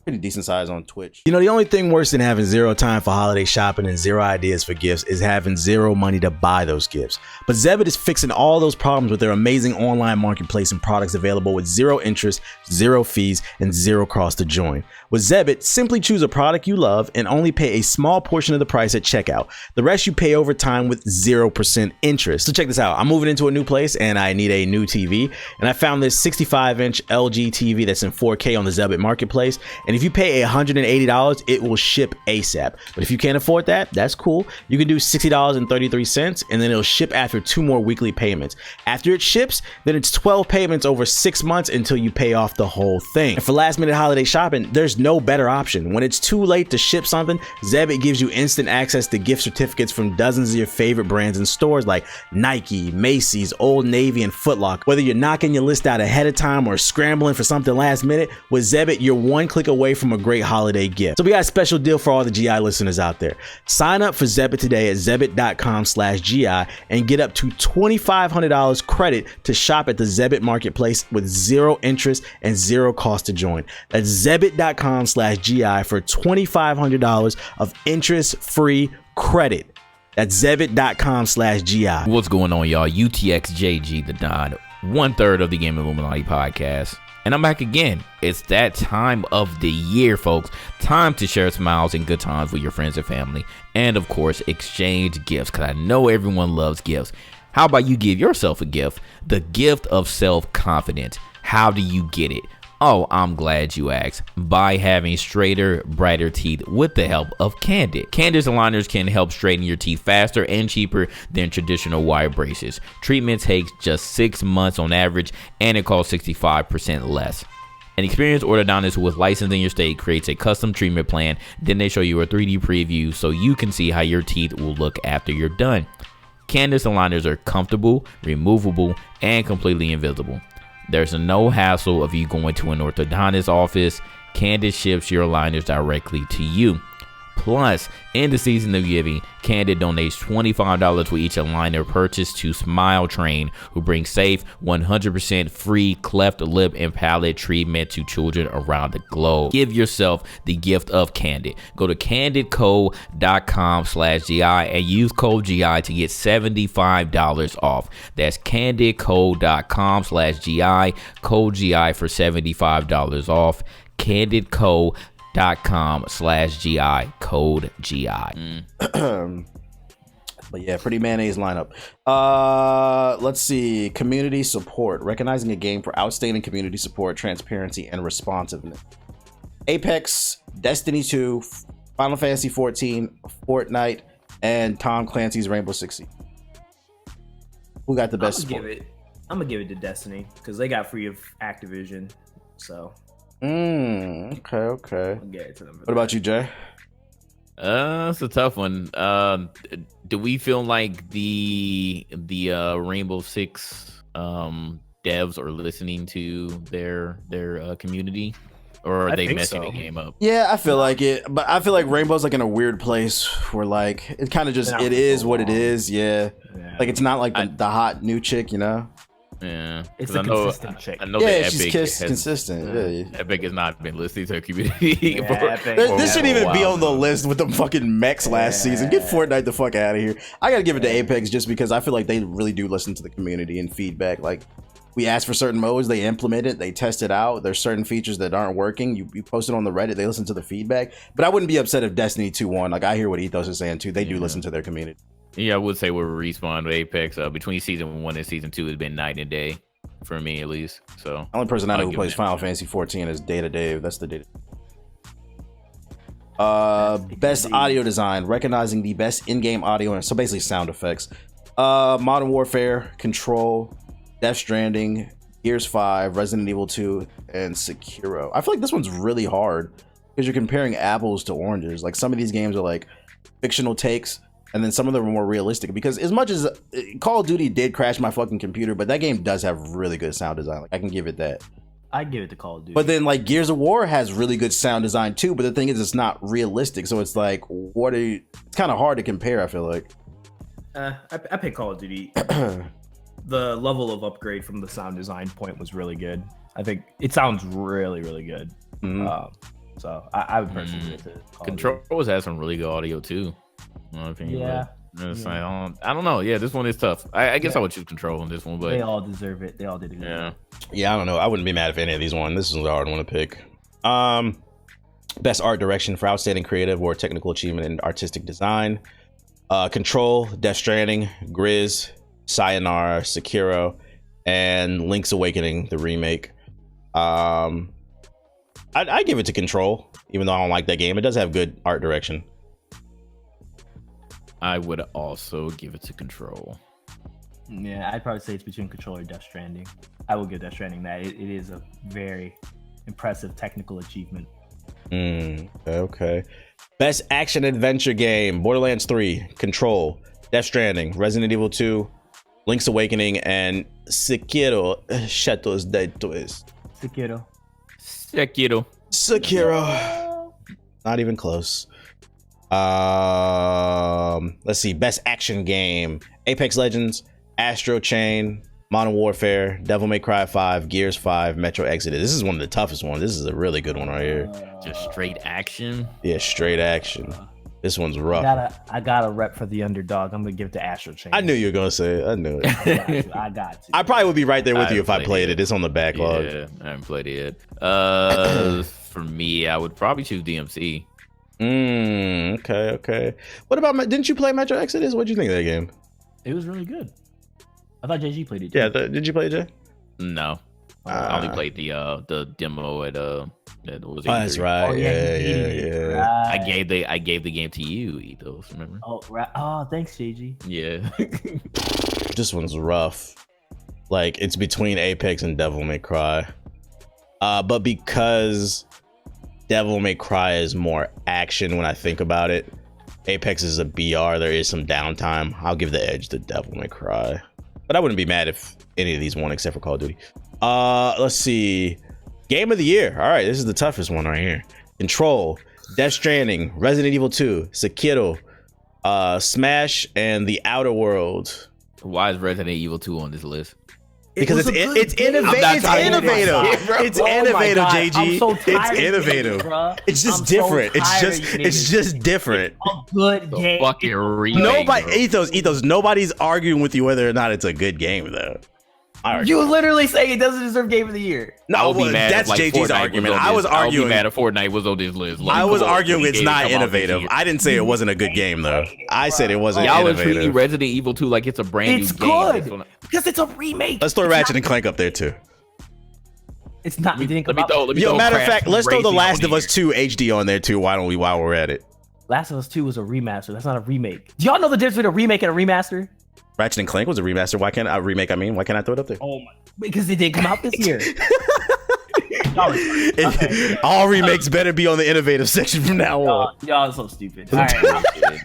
pretty decent size on Twitch. You know, the only thing worse than having zero time for holiday shopping and zero ideas for gifts is having zero money to buy those gifts. But Zebit is fixing all those problems with their amazing online marketplace and products available with zero interest, zero fees, and zero cost to join. With Zebit, simply choose a product you love and only pay a small portion of the price at checkout. The rest you pay over time with 0% interest. So check this out. I'm moving into a new place and I need a new TV. And I found this 65-inch LG TV that's in 4K on the Zebit marketplace. And if you pay $180, it will ship ASAP. But if you can't afford that, that's cool. You can do $60.33 and then it'll ship after 2 more weekly payments. After it ships, then it's 12 payments over 6 months until you pay off the whole thing. And for last minute holiday shopping, there's no better option. When it's too late to ship something, Zebit gives you instant access to gift certificates from dozens of your favorite brands and stores like Nike, Macy's, Old Navy, and Foot Locker. Whether you're knocking your list out ahead of time or scrambling for something last minute, with Zebit, you're one click away from a great holiday gift. So we got a special deal for all the GI listeners out there. Sign up for Zebit today at zebit.com/GI and get up to $2,500 credit to shop at the Zebit marketplace with zero interest and zero cost to join. That's zebit.com/GI for $2,500 of interest-free credit. That's zebit.com/GI. What's going on, y'all? UTXJG the Don, 1/3 of the Game Illuminati podcast. And I'm back again. It's that time of the year, folks. Time to share smiles and good times with your friends and family. And of course, exchange gifts, because I know everyone loves gifts. How about you give yourself a gift? The gift of self-confidence. How do you get it? Oh, I'm glad you asked. By having straighter, brighter teeth with the help of Candid. Candid's aligners can help straighten your teeth faster and cheaper than traditional wire braces. Treatment takes just 6 months on average, and it costs 65% less. An experienced orthodontist with license in your state creates a custom treatment plan. Then they show you a 3D preview so you can see how your teeth will look after you're done. Candid's aligners are comfortable, removable, and completely invisible. There's no hassle of you going to an orthodontist office. Candid ships your aligners directly to you. Plus, in the season of giving, Candid donates $25 for each aligner purchased to Smile Train, who brings safe, 100% free cleft lip and palate treatment to children around the globe. Give yourself the gift of Candid. Go to candidco.com/GI and use code GI to get $75 off. That's candidco.com/GI, code GI for $75 off. candidco.com/GI, code GI. But yeah, pretty mayonnaise lineup. Let's see. Community support. Recognizing a game for outstanding community support, transparency, and responsiveness. Apex, Destiny 2, Final Fantasy 14, Fortnite, and Tom Clancy's Rainbow Six Siege. Who got the best support? I'm gonna give it to Destiny because they got free of Activision. So. Okay. I'll get it to them. What about you, Jay? It's a tough one. Do we feel like the Rainbow Six devs are listening to their community, or are they messing the game up? Yeah, I feel like it, but I feel like Rainbow's like in a weird place where like it kind of just it is what it is. Yeah, like it's not like the hot new chick, you know. Yeah, it's a consistent chick. I know that Epic she's consistent. Yeah. Epic has not been listening to her community. This shouldn't even be on the list with the fucking mechs last season. Get Fortnite the fuck out of here. I gotta give it to Apex just because I feel like they really do listen to the community and feedback. Like we ask for certain modes, they implement it, they test it out. There's certain features that aren't working. You post it on the Reddit, they listen to the feedback. But I wouldn't be upset if Destiny 2 won. Like I hear what Ethos is saying too. They do listen to their community. Yeah, I would say we're Respawn with Apex. Between season 1 and season 2 has been night and day for me, at least. So the only person I know who plays Final Fantasy 14 is Data Dave. That's the Data. Best audio design, recognizing the best in-game audio, and so basically sound effects. Modern Warfare, Control, Death Stranding, Gears 5, Resident Evil 2, and Sekiro. I feel like this one's really hard because you're comparing apples to oranges. Like some of these games are like fictional takes, and then some of them are more realistic, because as much as Call of Duty did crash my fucking computer, but that game does have really good sound design. Like I can give it that. I'd give it to Call of Duty. But then like Gears of War has really good sound design too, but the thing is it's not realistic. So it's like, it's kind of hard to compare, I feel like. I pick Call of Duty. The level of upgrade from the sound design point was really good. I think it sounds really, really good. Mm-hmm. So I would personally give it to Call Control has some really good audio too. In my opinion, yeah. I don't know. Yeah, this one is tough. I guess I would choose Control on this one, but they all deserve it. They all did it. Yeah, I don't know. I wouldn't be mad if any of these won. This is a hard one to pick. Best art direction for outstanding creative or technical achievement in artistic design. Control, Death Stranding, Grizz, Sayonara, Sekiro, and Link's Awakening, the remake. I give it to Control, even though I don't like that game. It does have good art direction. I would also give it to Control. Yeah, I'd probably say it's between Control or Death Stranding. I will give Death Stranding that. It is a very impressive technical achievement. Okay. Best action adventure game: Borderlands 3, Control, Death Stranding, Resident Evil 2, Link's Awakening, and Sekiro Shadows Die Twice. Sekiro. Not even close. Let's see. Best action game: Apex Legends, Astro Chain, Modern Warfare, Devil May Cry 5, Gears 5, Metro Exodus. This is one of the toughest ones. This is a really good one right here. Just straight action. Yeah, straight action. This one's rough. I got a rep for the underdog. I'm gonna give it to Astro Chain. I knew you were gonna say it. I knew it. I got to. I probably would be right there with you if I played it. It's on the backlog. Yeah, I haven't played it yet. For me, I would probably choose DMC. Okay. What about didn't you play Metro Exodus? What'd you think of that game? It was really good. I thought JG played it too. Yeah, did you play it, Jay? No. I only played the demo at was it? That's right. Yeah. Right. I gave the game to you, Ethos, remember? Oh, right. Oh, thanks, JG. Yeah. This one's rough. Like it's between Apex and Devil May Cry. But because Devil May Cry is more action when I think about it, Apex is a BR. There is some downtime. I'll give the edge to Devil May Cry. But I wouldn't be mad if any of these won except for Call of Duty. Let's see. Game of the year. All right, this is the toughest one right here. Control, Death Stranding, Resident Evil 2, Sekiro, Smash, and The Outer Worlds. Why is Resident Evil 2 on this list? Because it's innovative. It's innovative. It's innovative, JG. It's innovative. It's just different. It's just different. A good game. Fucking remake, Nobody, Ethos. Nobody's arguing with you whether or not it's a good game, though. You literally say it doesn't deserve Game of the Year. No, that's JG's argument. I was arguing that Fortnite was on this list. I was arguing it's not innovative. I didn't say it wasn't a good game though. I said it wasn't innovative. Y'all was treating Resident Evil 2 like it's a brand new game. It's good because it's a remake. Let's throw Ratchet and Clank up there too. It's not. Let me matter of fact, let's throw The Last of Us 2 HD on there too. Why don't we? While we're at it, Last of Us 2 was a remaster. That's not a remake. Do y'all know the difference between a remake and a remaster? Ratchet and Clank was a remaster. Why can't I remake? Why can't I throw it up there? Oh my! Because it didn't come out this year. All remakes better be on the innovative section from now on. Y'all are so stupid. All right.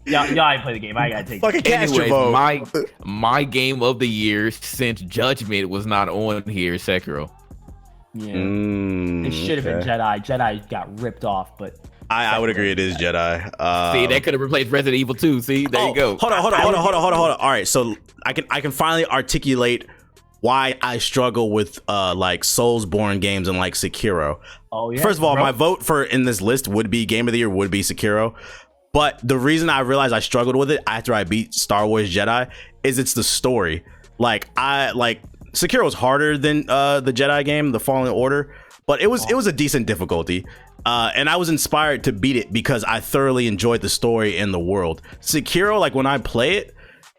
y'all ain't play the game. I gotta take fucking Castro vote. My game of the year since Judgment was not on here. Sekiro. Yeah, it should have been Jedi. Jedi got ripped off, but. I would agree it is Jedi. See, that could have replaced Resident Evil 2. See, there you go. Hold on. All right, so I can finally articulate why I struggle with like Soulsborne games and like Sekiro. Oh yeah. First of all, my vote for in this list would be Game of the Year would be Sekiro. But the reason I realized I struggled with it after I beat Star Wars Jedi is it's the story. Sekiro was harder than the Jedi game, The Fallen Order, but it was a decent difficulty. And I was inspired to beat it because I thoroughly enjoyed the story and the world. Sekiro, like when I play it,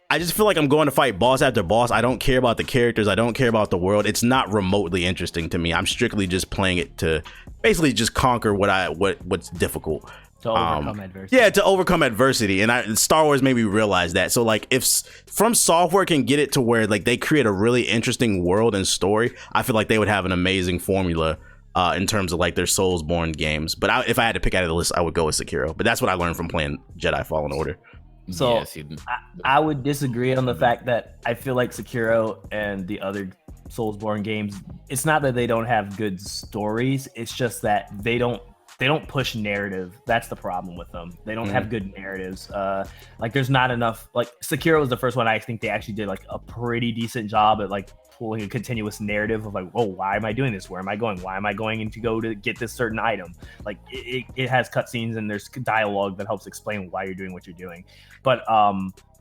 I just feel like I'm going to fight boss after boss. I don't care about the characters. I don't care about the world. It's not remotely interesting to me. I'm strictly just playing it to basically just conquer what's difficult. To overcome adversity. Yeah, to overcome adversity. And Star Wars made me realize that. So like if From Software can get it to where like they create a really interesting world and story, I feel like they would have an amazing formula in terms of like their Soulsborne games. But if I had to pick out of the list, I would go with Sekiro. But that's what I learned from playing Jedi Fallen Order. So yes, I would disagree on the fact that I feel like Sekiro and the other Soulsborne games, it's not that they don't have good stories. It's just that they don't push narrative. That's the problem with them. They don't have good narratives. Like there's not enough. Like Sekiro was the first one I think they actually did like a pretty decent job at like pulling a continuous narrative of like, whoa, why am I doing this? Where am I going? Why am I going to go to get this certain item? Like it has cutscenes and there's dialogue that helps explain why you're doing what you're doing. But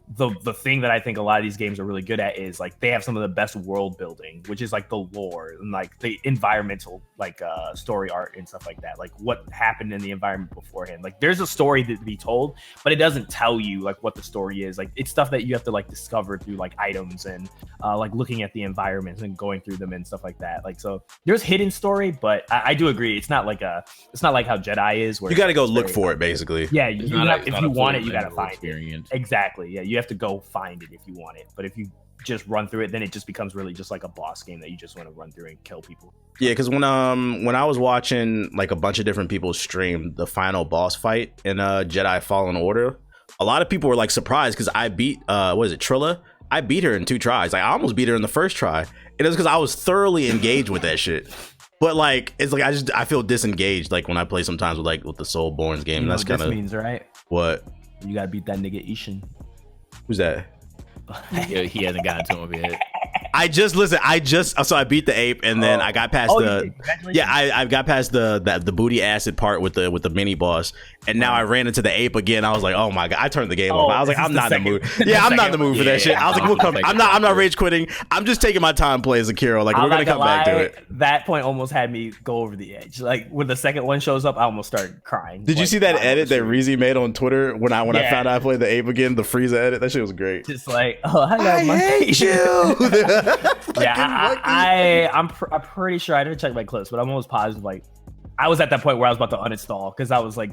the thing that I think a lot of these games are really good at is like they have some of the best world building, which is like the lore and like the environmental like story art and stuff like that, like what happened in the environment beforehand. Like there's a story to be told, but it doesn't tell you like what the story is. Like it's stuff that you have to like discover through like items and like looking at the environments and going through them and stuff like that. Like so there's hidden story, but I do agree it's not like how Jedi is where you got to go look for it basically. Yeah, if you want it, you got to find it. Exactly. Yeah, you have to go find it if you want it. But if you just run through it, then it just becomes really just like a boss game that you just want to run through and kill people. Yeah, because when I was watching like a bunch of different people stream the final boss fight in Jedi Fallen Order, a lot of people were like surprised because I beat Trilla? I beat her in 2 tries. Like I almost beat her in the first try. And it was because I was thoroughly engaged with that shit. But like it's like I feel disengaged like when I play sometimes with the Soulborne's game. You know that's kind of means, right? What? You gotta beat that nigga Ishin. Who's that? He hasn't gotten to him yet. I beat the ape and then I got past I got past the booty acid part with the mini boss, and now I ran into the ape again. I was like, oh my god, I turned the game off. I was like, I'm not in the mood. Yeah, I'm not in the mood for that shit. I was like, we'll come. I'm not rage quitting. I'm just taking my time playing Sekiro. Like we're gonna come back to it. That point almost had me go over the edge. Like when the second one shows up, I almost started crying. Did you see that edit that Reezy made on Twitter when I found out I played the ape again? The Frieza edit. That shit was great. Just like, oh, I hate you. Yeah, I'm pretty sure I didn't check my clips, but I'm almost positive. Like, I was at that point where I was about to uninstall because I was like,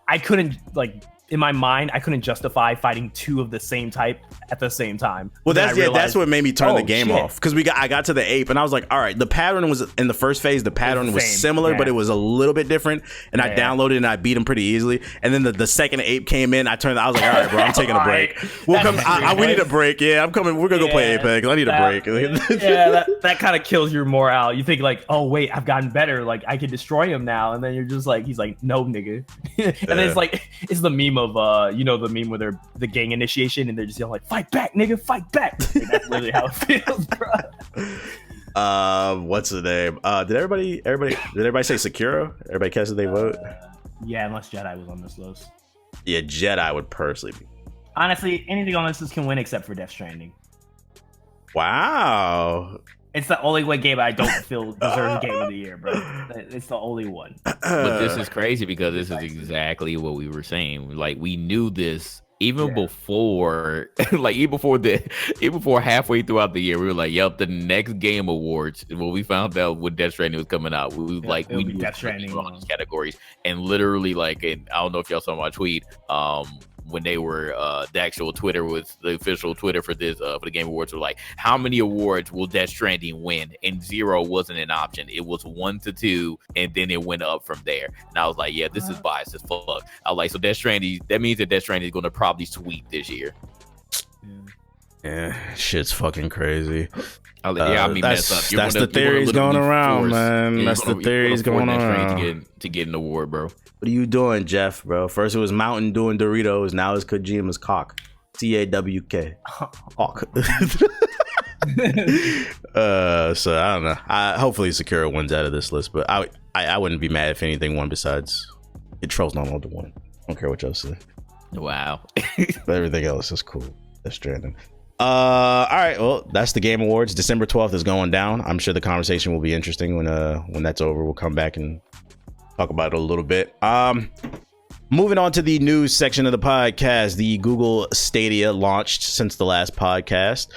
I couldn't like in my mind, I couldn't justify fighting 2 of the same type at the same time. Well, that's what made me turn the game shit. off, because I got to the ape and I was like, all right, the pattern was in the first phase. The pattern was similar, but it was a little bit different. And I downloaded and I beat him pretty easily. And then the second ape came in, I was like, all right, bro, I'm taking a break. We'll come. We need a break. Yeah, I'm coming. We're gonna go play Apex. I need a break. That kind of kills your morale. You think like, oh wait, I've gotten better. Like I can destroy him now. And then you're just like, he's like, no, nigga. And then it's like, it's the meme of the meme where they're the gang initiation and they're just yelling like, fight back, nigga, fight back. Like, that's really how it feels, bro. What's the name? Did everybody say Sekiro? Everybody cast they vote? Yeah, unless Jedi was on this list. Yeah, Jedi would personally be. Honestly, anything on this list can win except for Death Stranding. Wow. It's the only one game I don't feel deserves Game of the Year, bro. It's the only one. But this is crazy because this is exactly what we were saying. Like, we knew this even before, even before halfway throughout the year. We were like, "Yep, the next Game Awards." When we found out when Death Stranding was coming out, we knew Death Stranding on these categories, and literally, like, and I don't know if y'all saw my tweet. When they were the actual Twitter was the official Twitter for this for the Game Awards were like, how many awards will Death Stranding win? And 0 wasn't an option. It was 1 to 2, and then it went up from there. And I was like, yeah, this is biased as fuck. I was like, so Death Stranding, that means that Death Stranding is going to probably sweep this year. Yeah, shit's fucking crazy. That's the theories going around, man. That's the theories going around to get an award, bro. What are you doing, Jeff, bro? First it was Mountain doing Doritos. Now it's Kojima's cock. CAWK. Hawk. So I don't know. Hopefully Sekiro wins out of this list, but I wouldn't be mad if anything won besides it. Trolls not allowed to win. I don't care what y'all say. Wow. But everything else is cool. That's Stranding. All right, well, that's the Game Awards. December 12th is going down. I'm sure the conversation will be interesting when that's over. We'll come back and talk about it a little bit. Moving on to the news section of the podcast, the Google Stadia launched since the last podcast.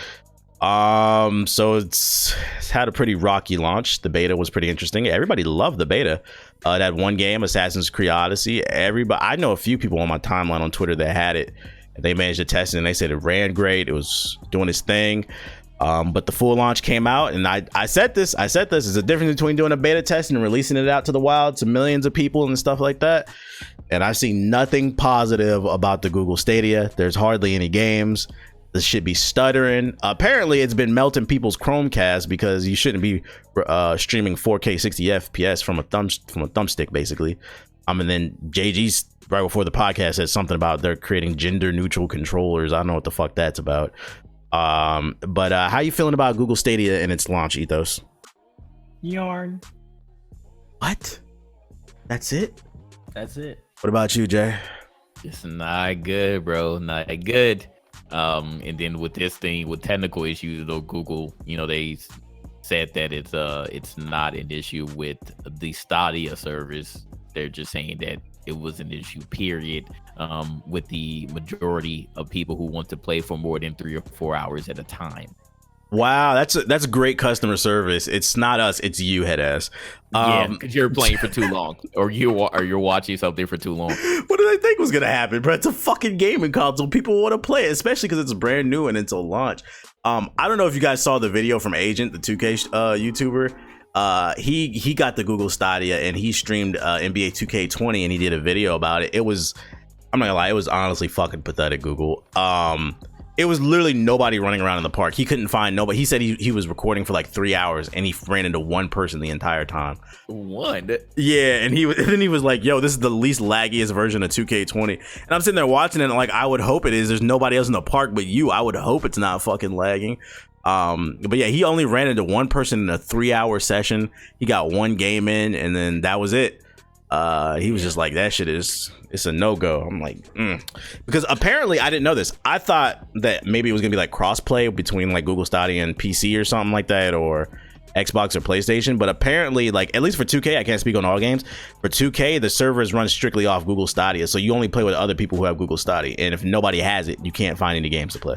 So it's had a pretty rocky launch. The beta was pretty interesting. Everybody loved the beta. That one game, Assassin's Creed Odyssey. I know a few people on my timeline on Twitter that had it. They managed to test it and they said it ran great. It was doing its thing. But the full launch came out, and I said this. There's a difference between doing a beta test and releasing it out to the wild to millions of people and stuff like that. And I've seen nothing positive about the Google Stadia. There's hardly any games. This should be stuttering. Apparently, it's been melting people's Chromecast because you shouldn't be streaming 4K 60 FPS from a thumbstick, basically. And then JG's right before the podcast said something about they're creating gender neutral controllers. I don't know what the fuck that's about. But how you feeling about Google Stadia and its launch, Ethos? Yarn. What? That's it? That's it. What about you, Jay? It's not good, bro. Not good. And then with this thing, with technical issues, though, Google, they said that it's not an issue with the Stadia service. They're just saying that it was an issue, period, with the majority of people who want to play for more than 3 or 4 hours at a time. Wow, that's great customer service. It's not us, it's you, head ass. Yeah, because you're playing for too long, or you're watching something for too long. What did I think was gonna happen, bro? It's a fucking gaming console. People want to play it, especially because it's brand new and it's a launch. I don't know if you guys saw the video from Agent, the 2K YouTuber. He got the Google Stadia and he streamed NBA 2K20 and he did a video about it. I'm not gonna lie, it was honestly fucking pathetic, Google. It was literally nobody running around in the park. He couldn't find nobody. He said he was recording for like 3 hours and he ran into one person the entire time. One? Yeah, and then he was like, yo, this is the least laggiest version of 2K20. And I'm sitting there watching it and like, I would hope it is. There's nobody else in the park but you. I would hope it's not fucking lagging. But yeah, he only ran into one person in a 3-hour session. He got one game in and then that was it. He was just like, that shit it's a no-go. I'm like, because apparently I didn't know this. I thought that maybe it was gonna be like crossplay between like Google Stadia and PC or something like that, or Xbox or PlayStation. But apparently, like, at least for 2K, I can't speak on all games. For 2K, the servers run strictly off Google Stadia, so you only play with other people who have Google Stadia. And if nobody has it, you can't find any games to play.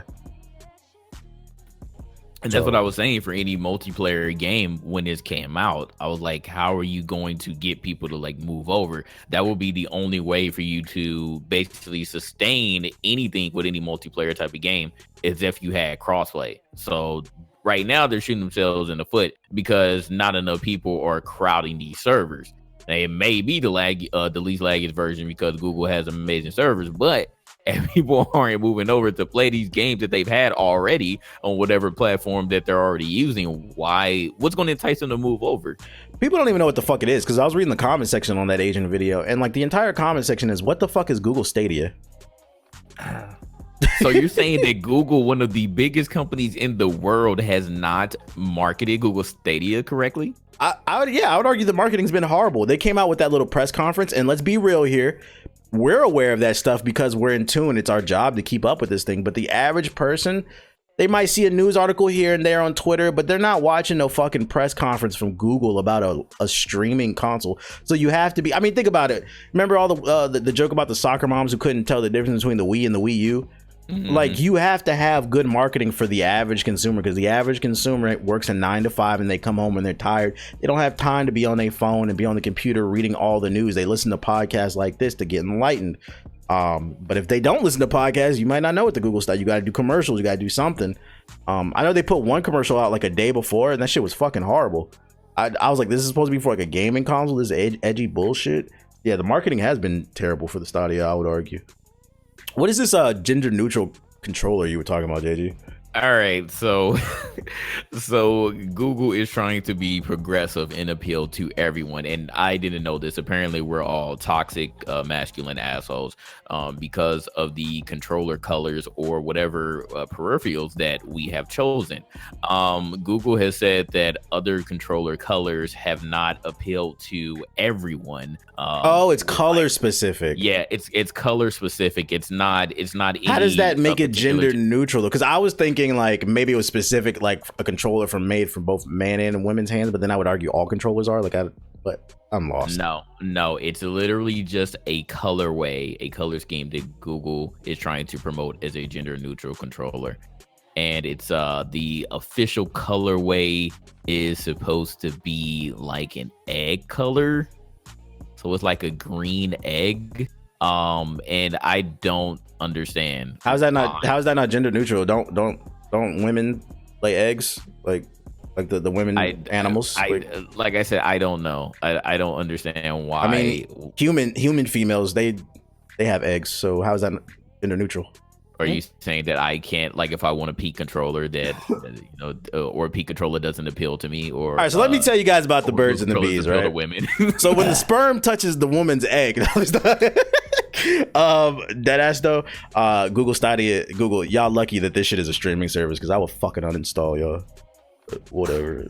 And that's what I was saying for any multiplayer game when this came out. I was like, how are you going to get people to like move over? That will be the only way for you to basically sustain anything with any multiplayer type of game is if you had crossplay. So right now they're shooting themselves in the foot because not enough people are crowding these servers. Now, it may be the least laggiest version because Google has amazing servers, but and people aren't moving over to play these games that they've had already on whatever platform that they're already using. What's going to entice them to move over? People don't even know what the fuck it is, because I was reading the comment section on that Asian video, and like the entire comment section is, what the fuck is Google Stadia? So you're saying that Google, one of the biggest companies in the world, has not marketed Google Stadia correctly? I would argue the marketing's been horrible. They came out with that little press conference, and let's be real here. We're aware of that stuff because we're in tune. It's our job to keep up with this thing. But the average person, they might see a news article here and there on Twitter, but they're not watching no fucking press conference from Google about a streaming console. So you have to be, I mean, think about it. Remember all the joke about the soccer moms who couldn't tell the difference between the Wii and the Wii U? Mm-hmm. Like, you have to have good marketing for the average consumer, because the average consumer works a 9 to 5 and they come home and they're tired. They don't have time to be on their phone and be on the computer reading all the news. They listen to podcasts like this to get enlightened. But if they don't listen to podcasts, you might not know what the Google stuff. You got to do commercials. You got to do something. I know they put one commercial out like a day before, and that shit was fucking horrible. I was like, this is supposed to be for like a gaming console. This edgy bullshit. Yeah, the marketing has been terrible for the Stadia, I would argue. What is this gender neutral controller you were talking about, JG? All right, so Google is trying to be progressive and appeal to everyone, and I didn't know this. Apparently, we're all toxic masculine assholes because of the controller colors or whatever peripherals that we have chosen. Google has said that other controller colors have not appealed to everyone. It's color specific. Yeah, it's color specific. It's not. How does that make it gender neutral though? Because I was thinking like maybe it was specific, like a controller made for both man and women's hands, but then I would argue all controllers are but I'm lost. No, it's literally just a colorway, a color scheme that Google is trying to promote as a gender neutral controller. And it's the official colorway is supposed to be like an egg color. So it's like a green egg. And I don't understand. How is that not gender neutral? Don't women lay eggs like the women animals? Like I said, I don't know. I don't understand why. I mean, human females, they have eggs. So how is that gender neutral? Are you saying that I can't, like, if I want a P controller that or a P controller doesn't appeal to me? Or all right, so let me tell you guys about the birds and the bees, right? Women. So when the sperm touches the woman's egg, deadass though, Google Stadia, y'all lucky that this shit is a streaming service, because I will fucking uninstall y'all. Whatever.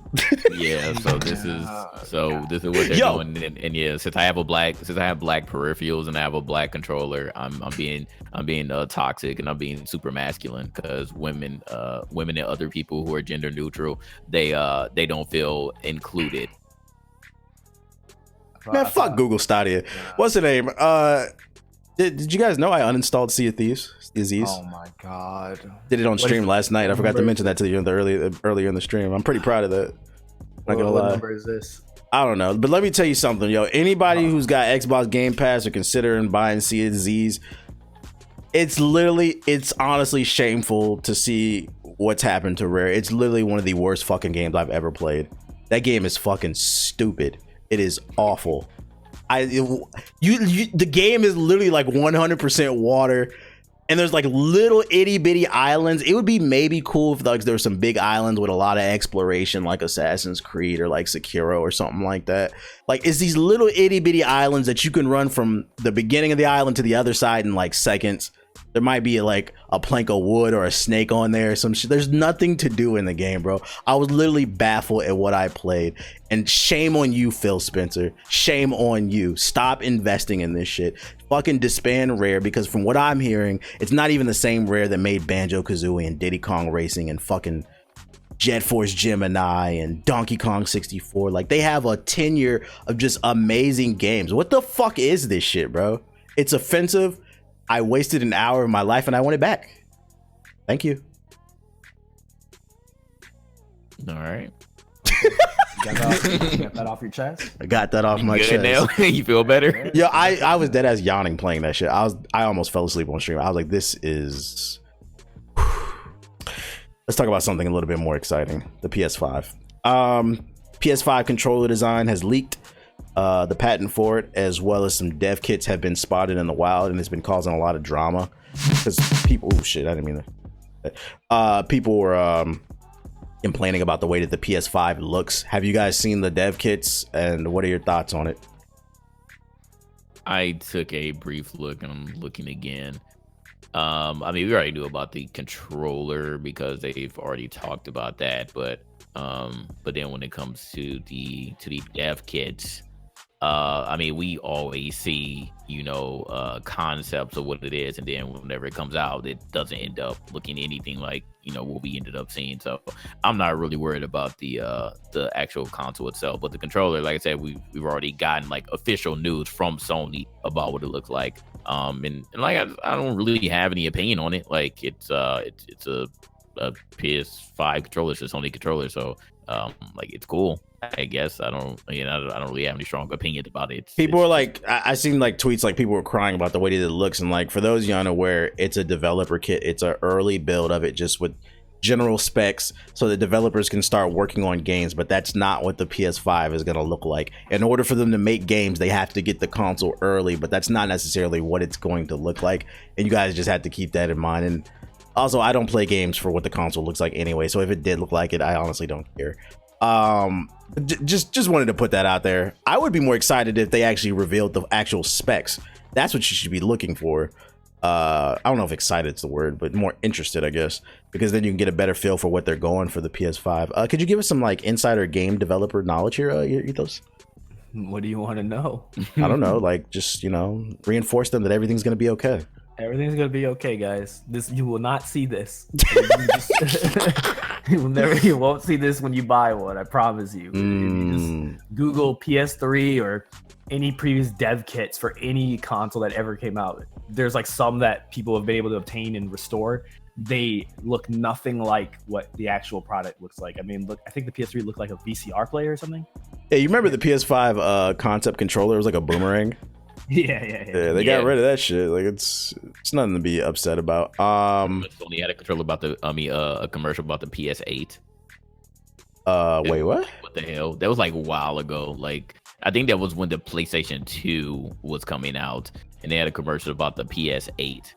Yeah, so this is what they're doing, and yeah, since I have black peripherals and I have a black controller, I'm being toxic, and I'm being super masculine, because women and other people who are gender neutral, they don't feel included. Man, fuck Google Stadia. What's the name? Did you guys know I uninstalled Sea of Thieves? Oh my god! Did it on stream last night. I forgot to mention that to you earlier in the stream. I'm pretty proud of that. Not gonna lie. What number is this? I don't know, but let me tell you something, yo. Anybody who's got Xbox Game Pass or considering buying Sea of Thieves, it's honestly shameful to see what's happened to Rare. It's literally one of the worst fucking games I've ever played. That game is fucking stupid. It is awful. The game is literally like 100% water, and there's like little itty bitty islands. It would be maybe cool if like there were some big islands with a lot of exploration, like Assassin's Creed or like Sekiro or something like that. Like, it's these little itty bitty islands that you can run from the beginning of the island to the other side in like seconds. There might be like a plank of wood or a snake on there or some shit. There's nothing to do in the game, bro. I was literally baffled at what I played. And shame on you, Phil Spencer. Shame on you. Stop investing in this shit. Fucking disband Rare, because from what I'm hearing, it's not even the same Rare that made Banjo-Kazooie and Diddy Kong Racing and fucking Jet Force Gemini and Donkey Kong 64. Like, they have a tenure of just amazing games. What the fuck is this shit, bro? It's offensive. I wasted an hour of my life and I want it back. Thank you. All right. You got that off your chest? I got that off my Good chest. now? You feel better? Yeah, I was dead ass yawning playing that shit. I almost fell asleep on stream. I was like, this is. Let's talk about something a little bit more exciting. The PS5. PS5 controller design has leaked. The patent for it, as well as some dev kits, have been spotted in the wild, and it's been causing a lot of drama because people. Oh shit! I didn't mean that. People were complaining about the way that the PS5 looks. Have you guys seen the dev kits, and what are your thoughts on it? I took a brief look, and I'm looking again. I mean, we already knew about the controller because they've already talked about that, but then when it comes to the dev kits, I mean, we always see, concepts of what it is, and then whenever it comes out, it doesn't end up looking anything like, what we ended up seeing. So I'm not really worried about the actual console itself, but the controller, like I said, we've already gotten like official news from Sony about what it looks like. And like I don't really have any opinion on it. Like it's a PS5 controller, it's a Sony controller, so like it's cool. I guess I don't really have any strong opinions about it. People are like, I seen like tweets like people were crying about the way that it looks, and like for those of you unaware, it's a developer kit. It's an early build of it, just with general specs, so that developers can start working on games. But that's not what the PS5 is going to look like. In order for them to make games, they have to get the console early, but that's not necessarily what it's going to look like. And you guys just have to keep that in mind. And also, I don't play games for what the console looks like anyway, so if it did look like it, I honestly don't care. Just wanted to put that out there. I would be more excited if they actually revealed the actual specs. That's what you should be looking for. I don't know if excited is the word, but more interested, I guess, because then you can get a better feel for what they're going for the PS5. Could you give us some like insider game developer knowledge here, Ethos? What do you want to know? I don't know, like just reinforce them that everything's gonna be okay. Everything's gonna be okay, guys. You will not see this. You won't see this when you buy one. I promise you. If you just Google PS3 or any previous dev kits for any console that ever came out, there's like some that people have been able to obtain and restore. They look nothing like what the actual product looks like. I mean, look, I think the PS3 looked like a VCR player or something. Yeah, you remember the PS5 concept controller? It was like a boomerang. Yeah. They got rid of that shit. Like it's nothing to be upset about. Sony had a controller about a commercial about the PS8. Wait, what? What the hell? That was like a while ago. Like I think that was when the PlayStation 2 was coming out, and they had a commercial about the PS8.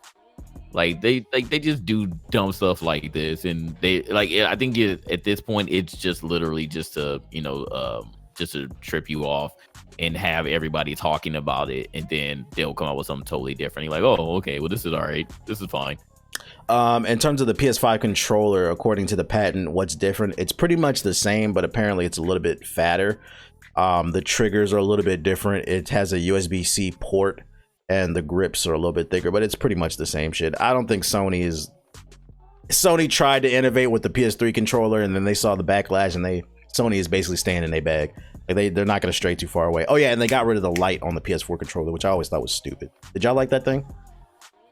Like they just do dumb stuff like this, and they like I think at this point it's just literally just to just to trip you off and have everybody talking about it, and then they'll come out with something totally different. You're like, oh, okay, well, this is all right. This is fine. In terms of the PS5 controller, according to the patent, what's different? It's pretty much the same, but apparently it's a little bit fatter. The triggers are a little bit different. It has a USB-C port, and the grips are a little bit thicker, but it's pretty much the same shit. I don't think Sony tried to innovate with the PS3 controller, and then they saw the backlash, and Sony is basically staying in their bag. Like they're not going to stray too far away. Oh yeah, and they got rid of the light on the PS4 controller, which I always thought was stupid. Did y'all like that thing?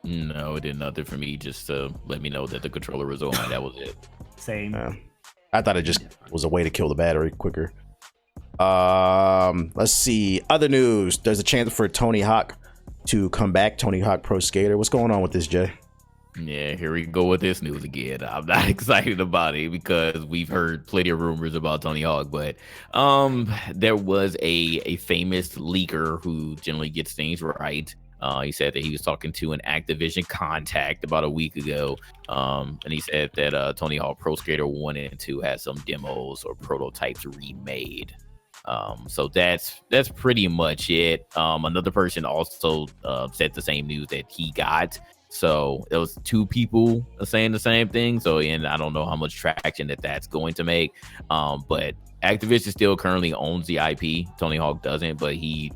No, it did nothing for me. Just to let me know that the controller was on. That was it. Same. I thought it just was a way to kill the battery quicker. Let's see. Other news. There's a chance for Tony Hawk to come back. Tony Hawk Pro Skater. What's going on with this, Jay? Yeah, here we go with this news again. I'm not excited about it because we've heard plenty of rumors about Tony Hawk, but there was a famous leaker who generally gets things right. He said that he was talking to an Activision contact about a week ago, and he said that Tony Hawk Pro Skater 1 and 2 had some demos or prototypes remade. So that's pretty much it. Another person also said the same news that he got. So it was two people saying the same thing. So, and I don't know how much traction that's going to make. But Activision still currently owns the IP. Tony Hawk doesn't, but he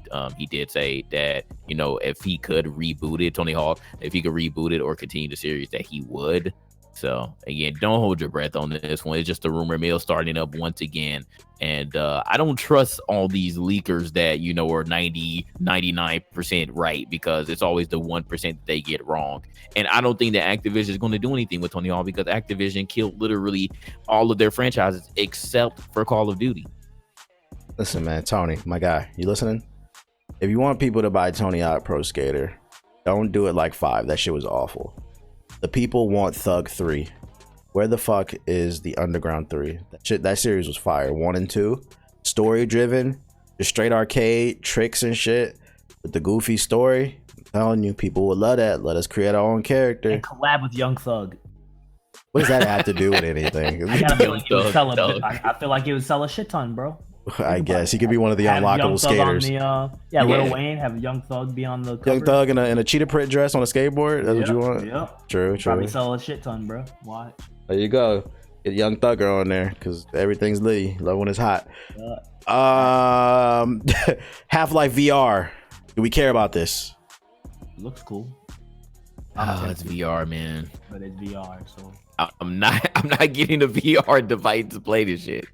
did say that, if he could reboot it, Tony Hawk, if he could reboot it or continue the series, that he would. So again, don't hold your breath on this one. It's just a rumor mill starting up once again. And I don't trust all these leakers that, you know, are 99% right, because it's always the 1% that they get wrong. And I don't think that Activision is going to do anything with Tony Hawk, because Activision killed literally all of their franchises except for Call of Duty. Listen, man, Tony, my guy, you listening? If you want people to buy Tony Hawk Pro Skater, don't do it like 5. That shit was awful. The people want Thug 3. Where the fuck is the Underground 3? That series was fire. 1 and 2, story driven, just straight arcade tricks and shit with the goofy story. I'm telling you, people would love that. Let us create our own character And collab with Young Thug. What does that have to do with anything? I feel like it would sell a shit ton, bro. I guess he could be one of the Have Young unlockable Thug skaters. Lil Wayne, have Young Thug be on the cover. Young Thug in a cheetah print dress on a skateboard. That's what you want. Yep. True. Probably sell a shit ton, bro. Watch. There you go. Get Young Thugger on there, because everything's Lee. Love when it's hot. Half-Life VR. Do we care about this? It looks cool. It's VR, man. But it's VR, so I'm not getting a VR device to play this shit.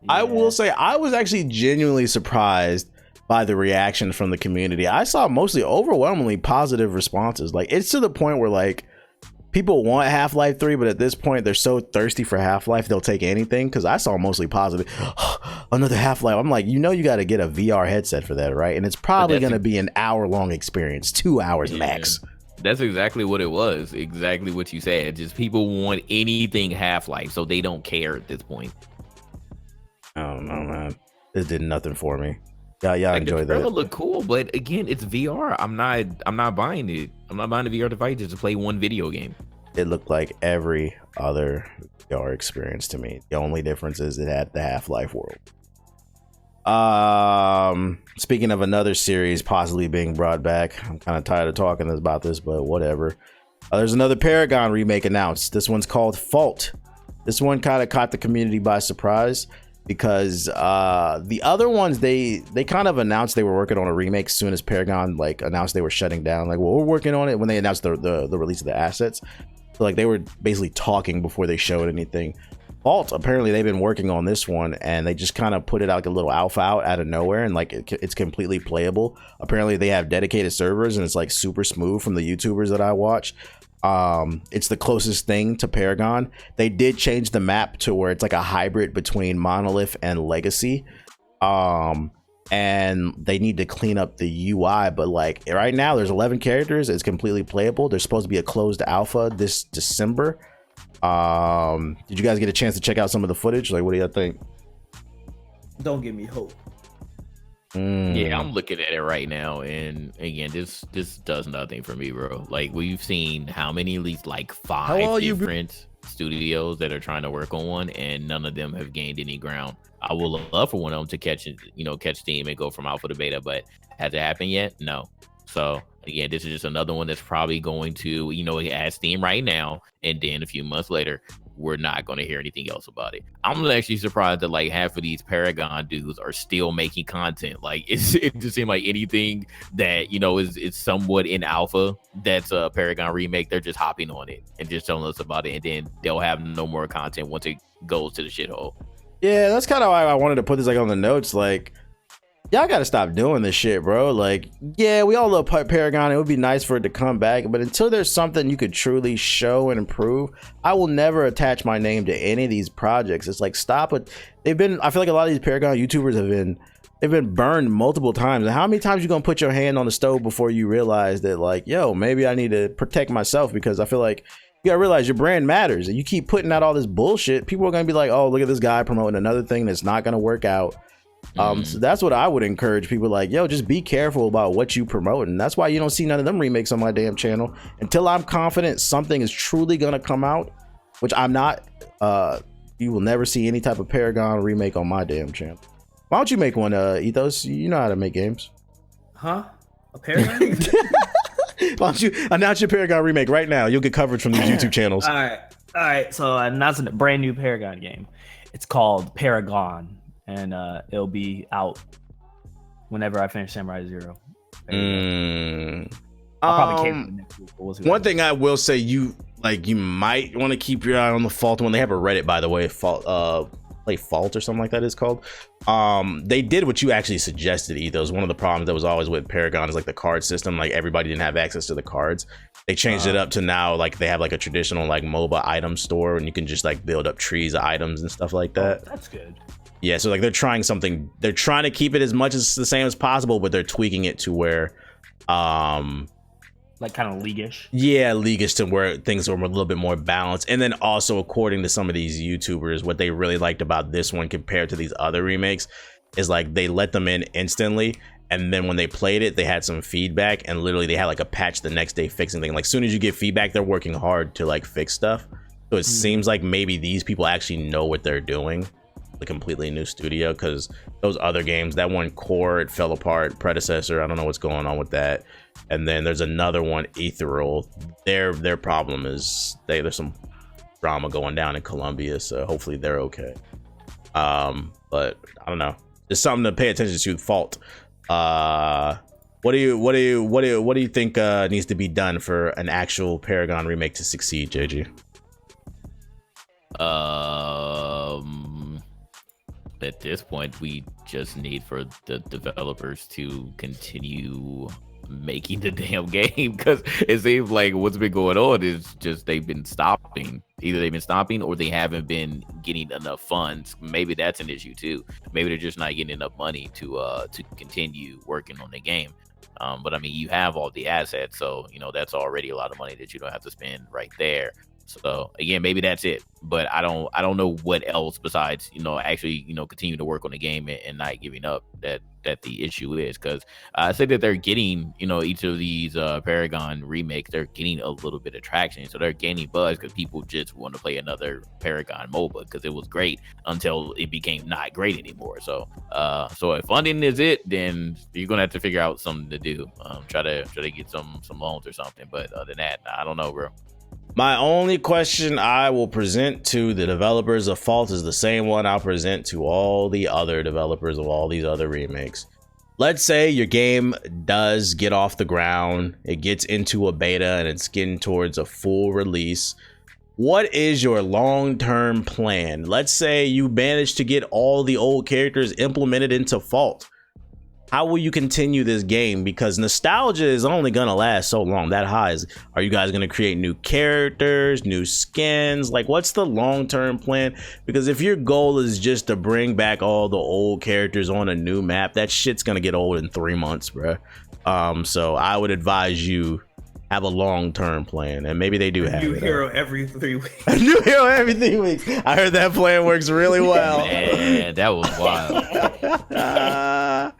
I will say I was actually genuinely surprised by the reaction from the community. I saw mostly overwhelmingly positive responses. Like, it's to the point where like people want Half-Life 3, but at this point they're so thirsty for Half-Life they'll take anything, because I saw mostly positive. Another Half-Life. I'm like, you know, you got to get a VR headset for that, right? And it's probably going to be an hour-long experience, 2 hours max. That's exactly what it was. Exactly what you said. Just people want anything Half-Life, so they don't care at this point. I don't know, man. This did nothing for me. Y'all Like, enjoy the that. trailer look cool, but again, it's VR. I'm not buying it. I'm not buying the VR device just to play one video game. It looked like every other VR experience to me. The only difference is it had the Half-Life world. Speaking of another series possibly being brought back, I'm kind of tired of talking about this, but whatever. There's another Paragon remake announced. This one's called Fault. This one kind of caught the community by surprise, because the other ones they kind of announced they were working on a remake as soon as Paragon like announced they were shutting down. Like, well, we're working on it when they announced the release of the assets. So like they were basically talking before they showed anything. Fault, apparently they've been working on this one, and they just kind of put it out like a little alpha out of nowhere, and like it's completely playable. Apparently they have dedicated servers, and it's like super smooth from the YouTubers that I watch. It's the closest thing to Paragon. They did change the map to where it's like a hybrid between Monolith and Legacy. And they need to clean up the UI, but like right now there's 11 characters. It's completely playable. There's supposed to be a closed alpha this December. Did you guys get a chance to check out some of the footage? Like, what do you think? Don't give me hope. Yeah, I'm looking at it right now, and again, this does nothing for me, bro. Like, we've seen how many, at least like 5 different studios that are trying to work on one, and none of them have gained any ground. I would love for one of them to catch steam and go from alpha to beta, but has it happened yet? No. So again, this is just another one that's probably going to, it has steam right now, and then a few months later, we're not going to hear anything else about it. I'm actually surprised that like half of these Paragon dudes are still making content. Like, it just seems like anything that is somewhat in alpha that's a Paragon remake, they're just hopping on it and just telling us about it, and then they'll have no more content once it goes to the shithole. Yeah, that's kind of why I wanted to put this like on the notes. Like, y'all gotta stop doing this shit, bro. Like, yeah, we all love Paragon. It would be nice for it to come back, but until there's something you could truly show and improve, I will never attach my name to any of these projects. It's like, stop it. I feel like a lot of these Paragon YouTubers they've been burned multiple times. And how many times you gonna put your hand on the stove before you realize that, like, yo, maybe I need to protect myself? Because I feel like you gotta realize your brand matters, and you keep putting out all this bullshit, people are gonna be like, oh, look at this guy promoting another thing that's not gonna work out. So that's what I would encourage people, like, yo, just be careful about what you promote. And that's why you don't see none of them remakes on my damn channel until I'm confident something is truly gonna come out, which I'm not. You will never see any type of Paragon remake on my damn channel. Why don't you make one, Ethos? You know how to make games. Huh? A Paragon? Why don't you announce your Paragon remake right now? You'll get coverage from these YouTube channels. All right. So I'm announcing a brand new Paragon game. It's called Paragon, and it'll be out whenever I finish Samurai Zero. I'll probably cancel it next week. We'll see. One thing I will say, like you might want to keep your eye on the Fault one. They have a Reddit, by the way, Play Fault or something like that is called. They did what you actually suggested, Ethos. One of the problems that was always with Paragon is like the card system. Like everybody didn't have access to the cards. They changed it up to now like they have like a traditional like MOBA item store, and you can just like build up trees of items and stuff like that. Oh, that's good. Yeah, so like they're trying something. They're trying to keep it as much as the same as possible, but they're tweaking it to where like kind of leaguish. Yeah, leaguish, to where things are a little bit more balanced. And then also, according to some of these YouTubers, what they really liked about this one compared to these other remakes is like they let them in instantly, and then when they played it, they had some feedback, and literally they had like a patch the next day fixing things. Like as soon as you get feedback, they're working hard to like fix stuff. So it seems like maybe these people actually know what they're doing. A completely new studio, because those other games, that one Core, it fell apart. Predecessor, I don't know what's going on with that. And then there's another one, Ethereal. Their problem is there's some drama going down in Colombia, so hopefully they're okay. But I don't know. It's something to pay attention to. Fault. What do you think needs to be done for an actual Paragon remake to succeed, JG? At this point, we just need for the developers to continue making the damn game, because it seems like what's been going on is just they've been stopping. Either they've been stopping or they haven't been getting enough funds. Maybe that's an issue too. Maybe they're just not getting enough money to continue working on the game. But I mean, you have all the assets, so you know that's already a lot of money that you don't have to spend right there. So again, maybe that's it, but I don't know what else besides, you know, actually, you know, continue to work on the game and not giving up that the issue is. Because I say that they're getting, you know, each of these Paragon remakes, they're getting a little bit of traction, so they're gaining buzz because people just want to play another Paragon MOBA because it was great until it became not great anymore. So so if funding is it, then you're gonna have to figure out something to do. Try to get some loans or something. But other than that, I don't know, bro. My only question I will present to the developers of Fault is the same one I'll present to all the other developers of all these other remakes. Let's say your game does get off the ground, it gets into a beta, and it's getting towards a full release. What is your long-term plan? Let's say you manage to get all the old characters implemented into Fault. How will you continue this game? Because nostalgia is only gonna last so long. That high is, are you guys gonna create new characters, new skins? Like, what's the long-term plan? Because if your goal is just to bring back all the old characters on a new map, that shit's gonna get old in 3 months, bro. So I would advise you have a long-term plan, and maybe they do have New it. hero every 3 weeks. A new hero every 3 weeks. I heard that plan works really well. Man, that was wild.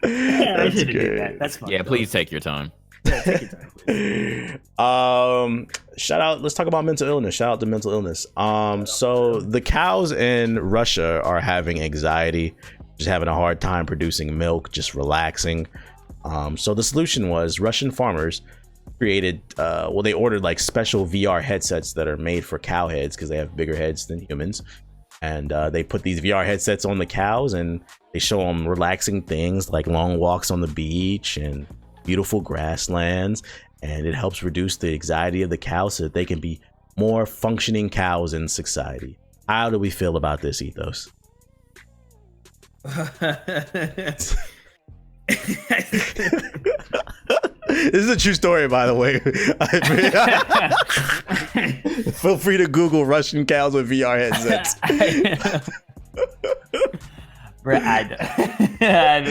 That's I didn't get good. that. That's fine. Yeah, please take your time. Yeah, take your time, please. Shout out, let's talk about mental illness. Shout out to mental illness. So the cows in Russia are having anxiety, just having a hard time producing milk, just relaxing. So the solution was Russian farmers created they ordered like special VR headsets that are made for cow heads because they have bigger heads than humans, and they put these VR headsets on the cows and they show them relaxing things like long walks on the beach and beautiful grasslands, and it helps reduce the anxiety of the cows so that they can be more functioning cows in society. How do we feel about this, Ethos? This is a true story, by the way. Feel free to Google Russian cows with VR headsets. Bro, I don't.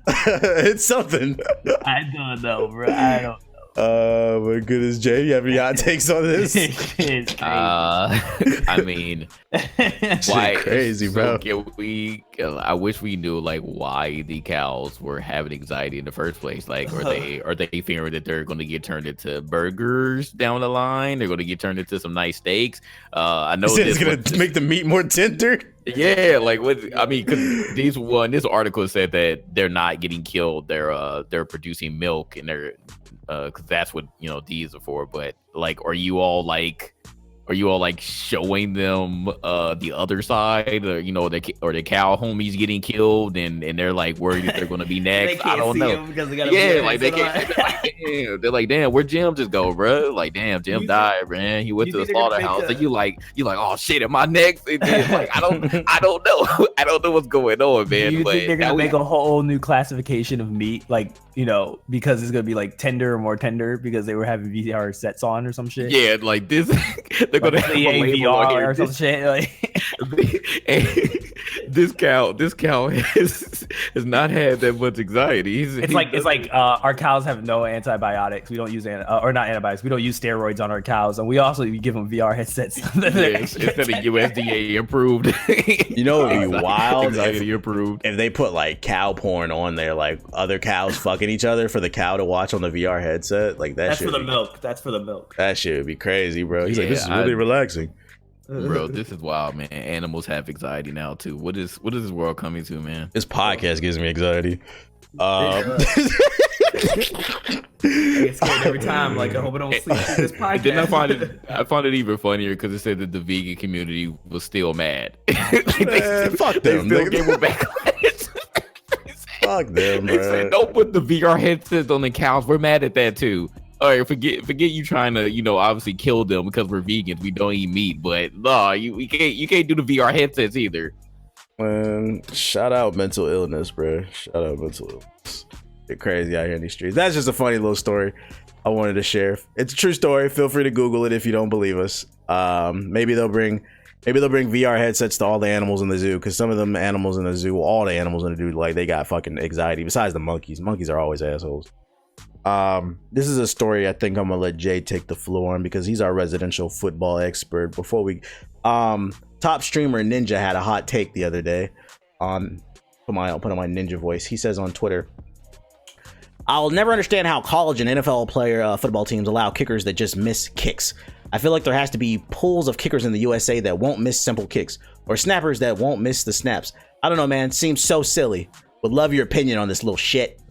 It's something. I don't know, bro. I don't know. Oh my goodness, Jay, you have any hot takes on this? It's crazy. I mean, why crazy, bro. I wish we knew like why the cows were having anxiety in the first place. Like, are they fearing that they're going to get turned into burgers down the line? They're going to get turned into some nice steaks. I know it's going to make the meat more tender. Yeah, like what I mean, because this article said that they're not getting killed. They're producing milk, and they're because that's what these are for. But like, are you all like, are you all like showing them the other side, or the cow homies getting killed, and they're like worried if they're going to be next? I don't know. Because they got Like they can't. They're like, damn, where'd Jim just go, bro? Like, damn, Jim died, man. He went to the slaughterhouse. And you like, oh shit, am I next? And then, like, I don't know. I don't know what's going on, man. You but think they're gonna make a whole new classification of meat, like, because it's gonna be like tender or more tender because they were having VR sets on or some shit? Yeah, like this. They're gonna have a label on here. Or some shit. Like, this cow has not had that much anxiety. It's like our cows have no antibiotics. We don't use or not antibiotics. We don't use steroids on our cows, and we also give them VR headsets. Instead of USDA approved. You know what would be wild? Anxiety approved. If they put like cow porn on there, like other cows fucking each other for the cow to watch on the VR headset, like that's for the milk. That's for the milk. That shit would be crazy, bro. He's like, Yeah, this is really relaxing. Bro, this is wild, man. Animals have anxiety now too. What is this world coming to, man? This podcast gives me anxiety. I get scared every time. Like, I hope I don't sleep through this podcast. Then I find it even funnier because it said that the vegan community was still mad. Fuck them. They still gave them back. Fuck them, They bro. said, don't put the VR headsets on the cows. We're mad at that too. All right, forget you trying to, obviously kill them because we're vegans. We don't eat meat, but no, you can't do the VR headsets either. Man, shout out mental illness, bro. Shout out mental illness. Get crazy out here in these streets. That's just a funny little story I wanted to share. It's a true story. Feel free to Google it if you don't believe us. Maybe they'll bring VR headsets to all the animals in the zoo, because some of them animals in the zoo, all the animals in the zoo, like, they got fucking anxiety. Besides the monkeys. Monkeys are always assholes. This is a story I think I'm gonna let Jay take the floor on because he's our residential football expert. Before we top streamer Ninja had a hot take the other day. I'll put on my ninja voice. He says on Twitter, I'll never understand how college and NFL football teams allow kickers that just miss kicks. I feel like there has to be pools of kickers in the USA that won't miss simple kicks, or snappers that won't miss the snaps. I don't know, man. Seems so silly. Would love your opinion on this little shit.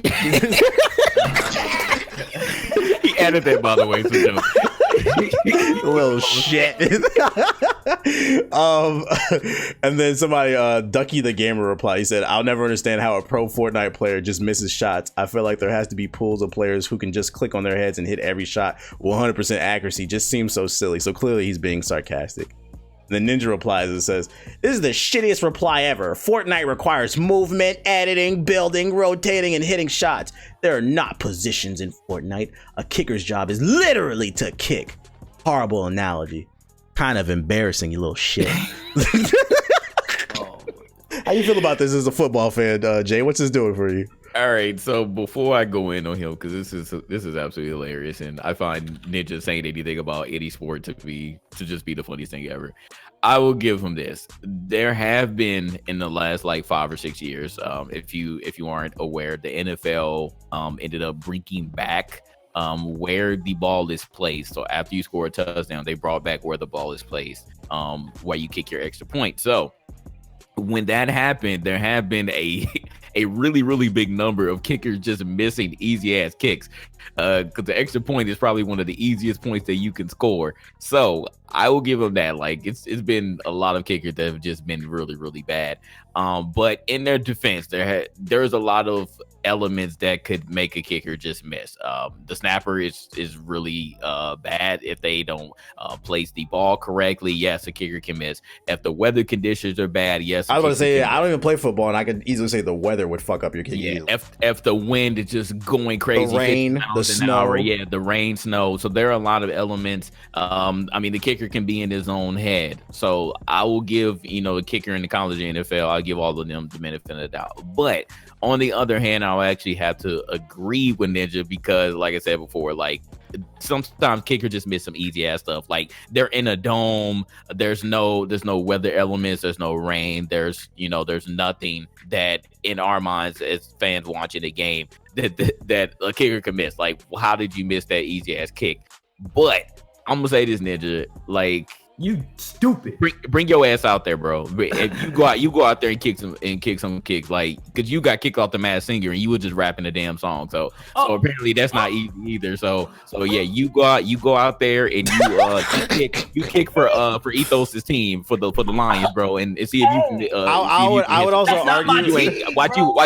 He added that, by the way. So little shit. And then somebody, Ducky the Gamer replied. He said, I'll never understand how a pro Fortnite player just misses shots. I feel like there has to be pools of players who can just click on their heads and hit every shot with 100% accuracy. Just seems so silly. So clearly he's being sarcastic. The Ninja replies and says, this is the shittiest reply ever. Fortnite requires movement, editing, building, rotating, and hitting shots. There are not positions in Fortnite. A kicker's job is literally to kick. Horrible analogy. Kind of embarrassing, you little shit. How you feel about this as a football fan, Jay? What's this doing for you? all right, so before I go in on him, because this is absolutely hilarious, and I find Ninja saying anything about any sport to just be the funniest thing ever. I will give him this. There have been in the last like 5 or 6 years, if you aren't aware, the NFL ended up bringing back where the ball is placed. So after you score a touchdown, they brought back where the ball is placed, where you kick your extra point. So when that happened, there have been a really, really big number of kickers just missing easy ass kicks, because the extra point is probably one of the easiest points that you can score. So I will give them that. Like it's been a lot of kickers that have just been really, really bad. But in their defense, there's a lot of elements that could make a kicker just miss. The snapper is really bad if they don't place the ball correctly. Yes, a kicker can miss. If the weather conditions are bad, yes. I was about to say, I don't even play football, and I could easily say the weather would fuck up your kick. Yeah, if the wind is just going crazy, the rain, the snow, the rain, snow. So there are a lot of elements. I mean, the kicker can be in his own head. So I will give the kicker in the college and NFL, I'll give all of them the benefit of the doubt. But on the other hand, I'll actually have to agree with Ninja, because like I said before, like sometimes kicker just miss some easy ass stuff. Like they're in a dome, there's no weather elements, there's no rain, there's nothing that in our minds as fans watching the game that a kicker can miss. Like, how did you miss that easy ass kick? But I'm gonna say this, Ninja, like You stupid. Bring your ass out there, bro. If you go out there and kick some kicks, like, because you got kicked off the Masked Singer and you were just rapping the damn song. So apparently that's not easy either. So yeah, you go out there and you kick for Ethos's team for the Lions, bro, and see if you can. I would also argue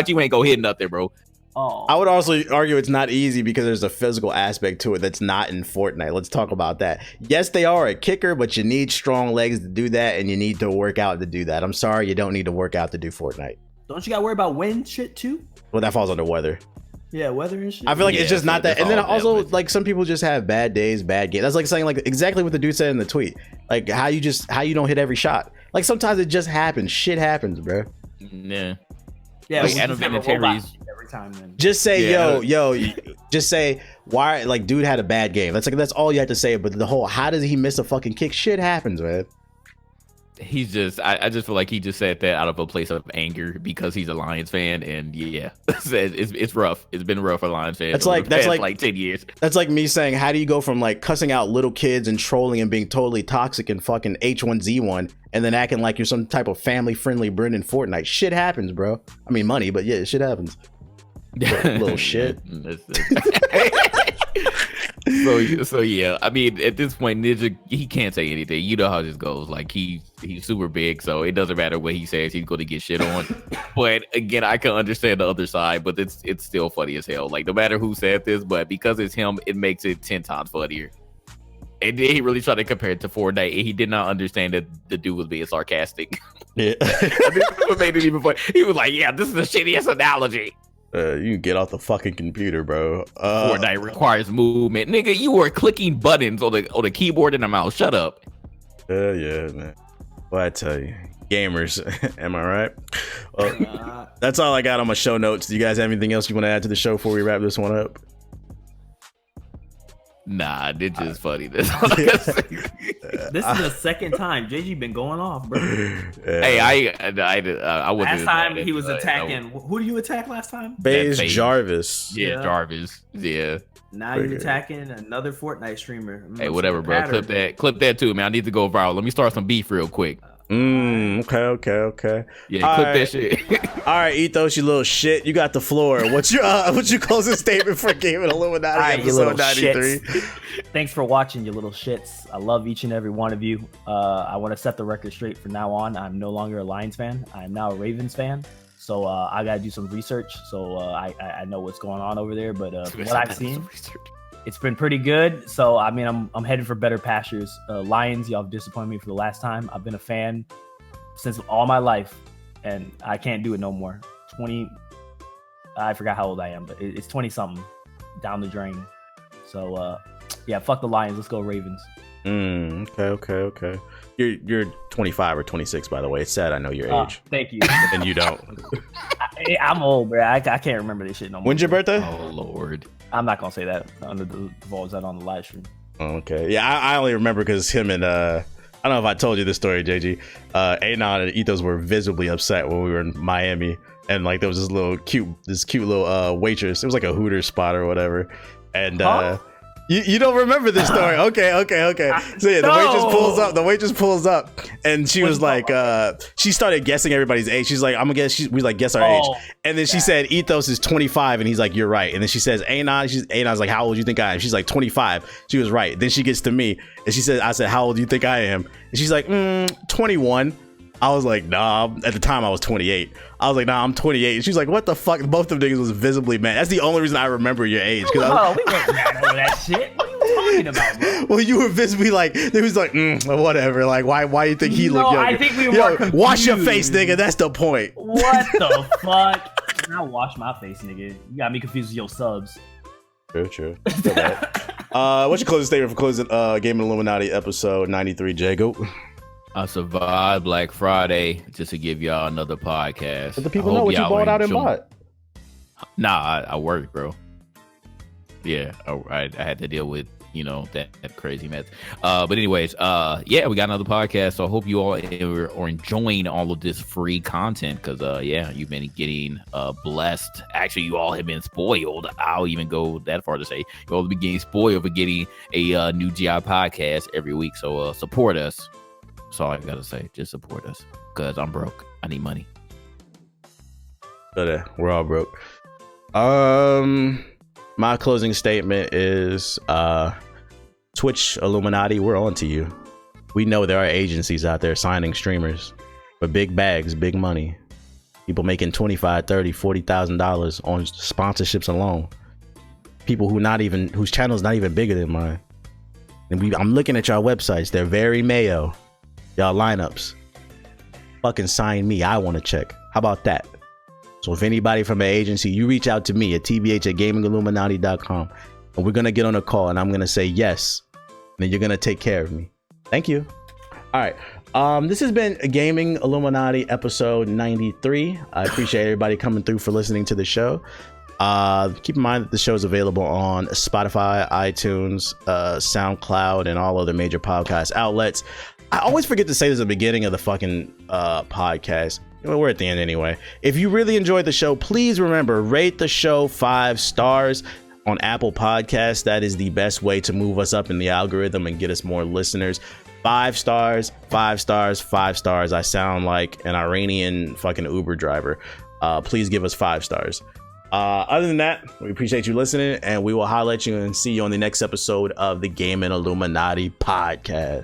you ain't go hitting up there, bro. Oh. I would also argue it's not easy because there's a physical aspect to it that's not in Fortnite. Let's talk about that. Yes, they are a kicker, but you need strong legs to do that, and you need to work out to do that. I'm sorry, you don't need to work out to do Fortnite. Don't you got to worry about wind shit too? Well, that falls under weather. Yeah, weather and shit. I feel like it's just not that. And then also, bad. like, some people just have bad days, bad games. That's like saying, like, exactly what the dude said in the tweet. Like, how you don't hit every shot. Like, sometimes it just happens. Shit happens, bro. Yeah. Yeah, like, we Adam just have a Vinatieri's- robot every time. Then. Just say, Yeah. just say, why, like, dude had a bad game. That's all you have to say. But the whole, how does he miss a fucking kick? Shit happens, man. He's just, I just feel like he just said that out of a place of anger because he's a Lions fan, and yeah, it's rough. It's been rough for Lions fans. That's like 10 years. That's like me saying, how do you go from like cussing out little kids and trolling and being totally toxic and fucking H1Z1 and then acting like you're some type of family friendly Bryn in Fortnite? Shit happens, bro. I mean, money, but yeah, shit happens. Little shit. So yeah, I mean, at this point, Ninja, he can't say anything. You know how this goes. Like, he's super big, so it doesn't matter what he says. He's going to get shit on. But again, I can understand the other side, but it's still funny as hell. Like, no matter who said this, but because it's him, it makes it 10 times funnier. And then he really tried to compare it to Fortnite, and he did not understand that the dude was being sarcastic. Yeah. I think that's what made it even funny. He was like, "Yeah, this is the shittiest analogy." You can get off the fucking computer, bro. Fortnite requires movement, nigga. You were clicking buttons on the keyboard and the mouse. Shut up. Yeah, man. Well, I tell you, gamers, am I right? Well, that's all I got on my show notes. Do you guys have anything else you want to add to the show before we wrap this one up? Nah, it's just funny. That's all I gotta say. This is the second time JG been going off, bro. Hey, I wasn't. Last time he was attacking. Who did you attack last time? FaZe FaZe. Jarvis. Yeah, Jarvis. Yeah. Now you're attacking another Fortnite streamer. Hey, whatever, bro. Clip that too, man. I need to go viral. Let me start some beef real quick. Okay. Yeah, All clip right. that shit. All right, Ethos, you little shit. You got the floor. What's your closing statement for Game of Illuminati All right, you episode little 93? shits. Thanks for watching, you little shits. I love each and every one of you. I want to set the record straight from now on. I'm no longer a Lions fan. I'm now a Ravens fan. So I got to do some research. So I know what's going on over there. But from what I've seen, it's been pretty good. So, I mean, I'm headed for better pastures. Lions, y'all have disappointed me for the last time. I've been a fan since all my life, and I can't do it no more. I forgot how old I am, but it's 20-something down the drain. So, yeah, fuck the Lions. Let's go Ravens. Okay. You're 25 or 26, by the way. It's sad I know your age. Thank you. And you don't. I'm old, bro. I can't remember this shit no more. When's your birthday? Oh, Lord. I'm not gonna say that under the divulge that on the live stream. Okay. Yeah, I only remember because him and I don't know if I told you this story, JG. Anon and Ethos were visibly upset when we were in Miami, and like there was this cute little waitress. It was like a Hooters spot or whatever, and you don't remember this story? Okay. So yeah, the waitress pulls up, and she was like, she started guessing everybody's age. She's like, I'm gonna guess. We like guess our age, and then she said Ethos is 25, and he's like, you're right. And then she says Anon. Anon's like, how old do you think I am? She's like 25. She was right. Then she gets to me, and she said, I said, how old do you think I am? And she's like, 21. I was like, nah. At the time, I was 28. I was like, nah, I'm 28. And she's like, what the fuck? Both of them niggas was visibly mad. That's the only reason I remember your age. We weren't mad over that shit. What are you talking about, bro? Well, you were visibly like, it was like, whatever. Like, why you think he looked younger? I think we were confused. Wash your face, nigga. That's the point. What the fuck? I wash my face, nigga. You got me confused with your subs. True. What's your closing statement for closing Game of Illuminati episode 93, Jago? I survived Black Friday just to give y'all another podcast. But the people know what you bought out and bought. Nah, I worked, bro. Yeah, I had to deal with, that crazy mess. But anyways, yeah, we got another podcast. So I hope you all are enjoying all of this free content because, yeah, you've been getting blessed. Actually, you all have been spoiled. I'll even go that far to say you all have been getting spoiled for getting a new GI podcast every week. So support us. That's all I gotta say. Just support us, cause I'm broke. I need money. But we're all broke. My closing statement is Twitch Illuminati, we're on to you. We know there are agencies out there signing streamers for big bags, big money. People making $25,000, $30,000, $40,000 on sponsorships alone. People whose channel's not even bigger than mine. And I'm looking at y'all websites. They're very mayo. Y'all lineups. Fucking sign me. I want to check. How about that? So if anybody from an agency, you reach out to me at tbh@gamingilluminaughty.com, and we're going to get on a call, and I'm going to say yes. And then you're going to take care of me. Thank you. All right. This has been Gaming Illuminati episode 93. I appreciate everybody coming through for listening to the show. Keep in mind that the show is available on Spotify, iTunes, SoundCloud, and all other major podcast outlets. I always forget to say this at the beginning of the fucking podcast. We're at the end anyway. If you really enjoyed the show, please remember, rate the show 5 stars on Apple Podcasts. That is the best way to move us up in the algorithm and get us more listeners. 5 stars, 5 stars, 5 stars. I sound like an Iranian fucking Uber driver. Please give us 5 stars. Other than that, we appreciate you listening, and we will holler at you and see you on the next episode of the Gaming Illuminati podcast.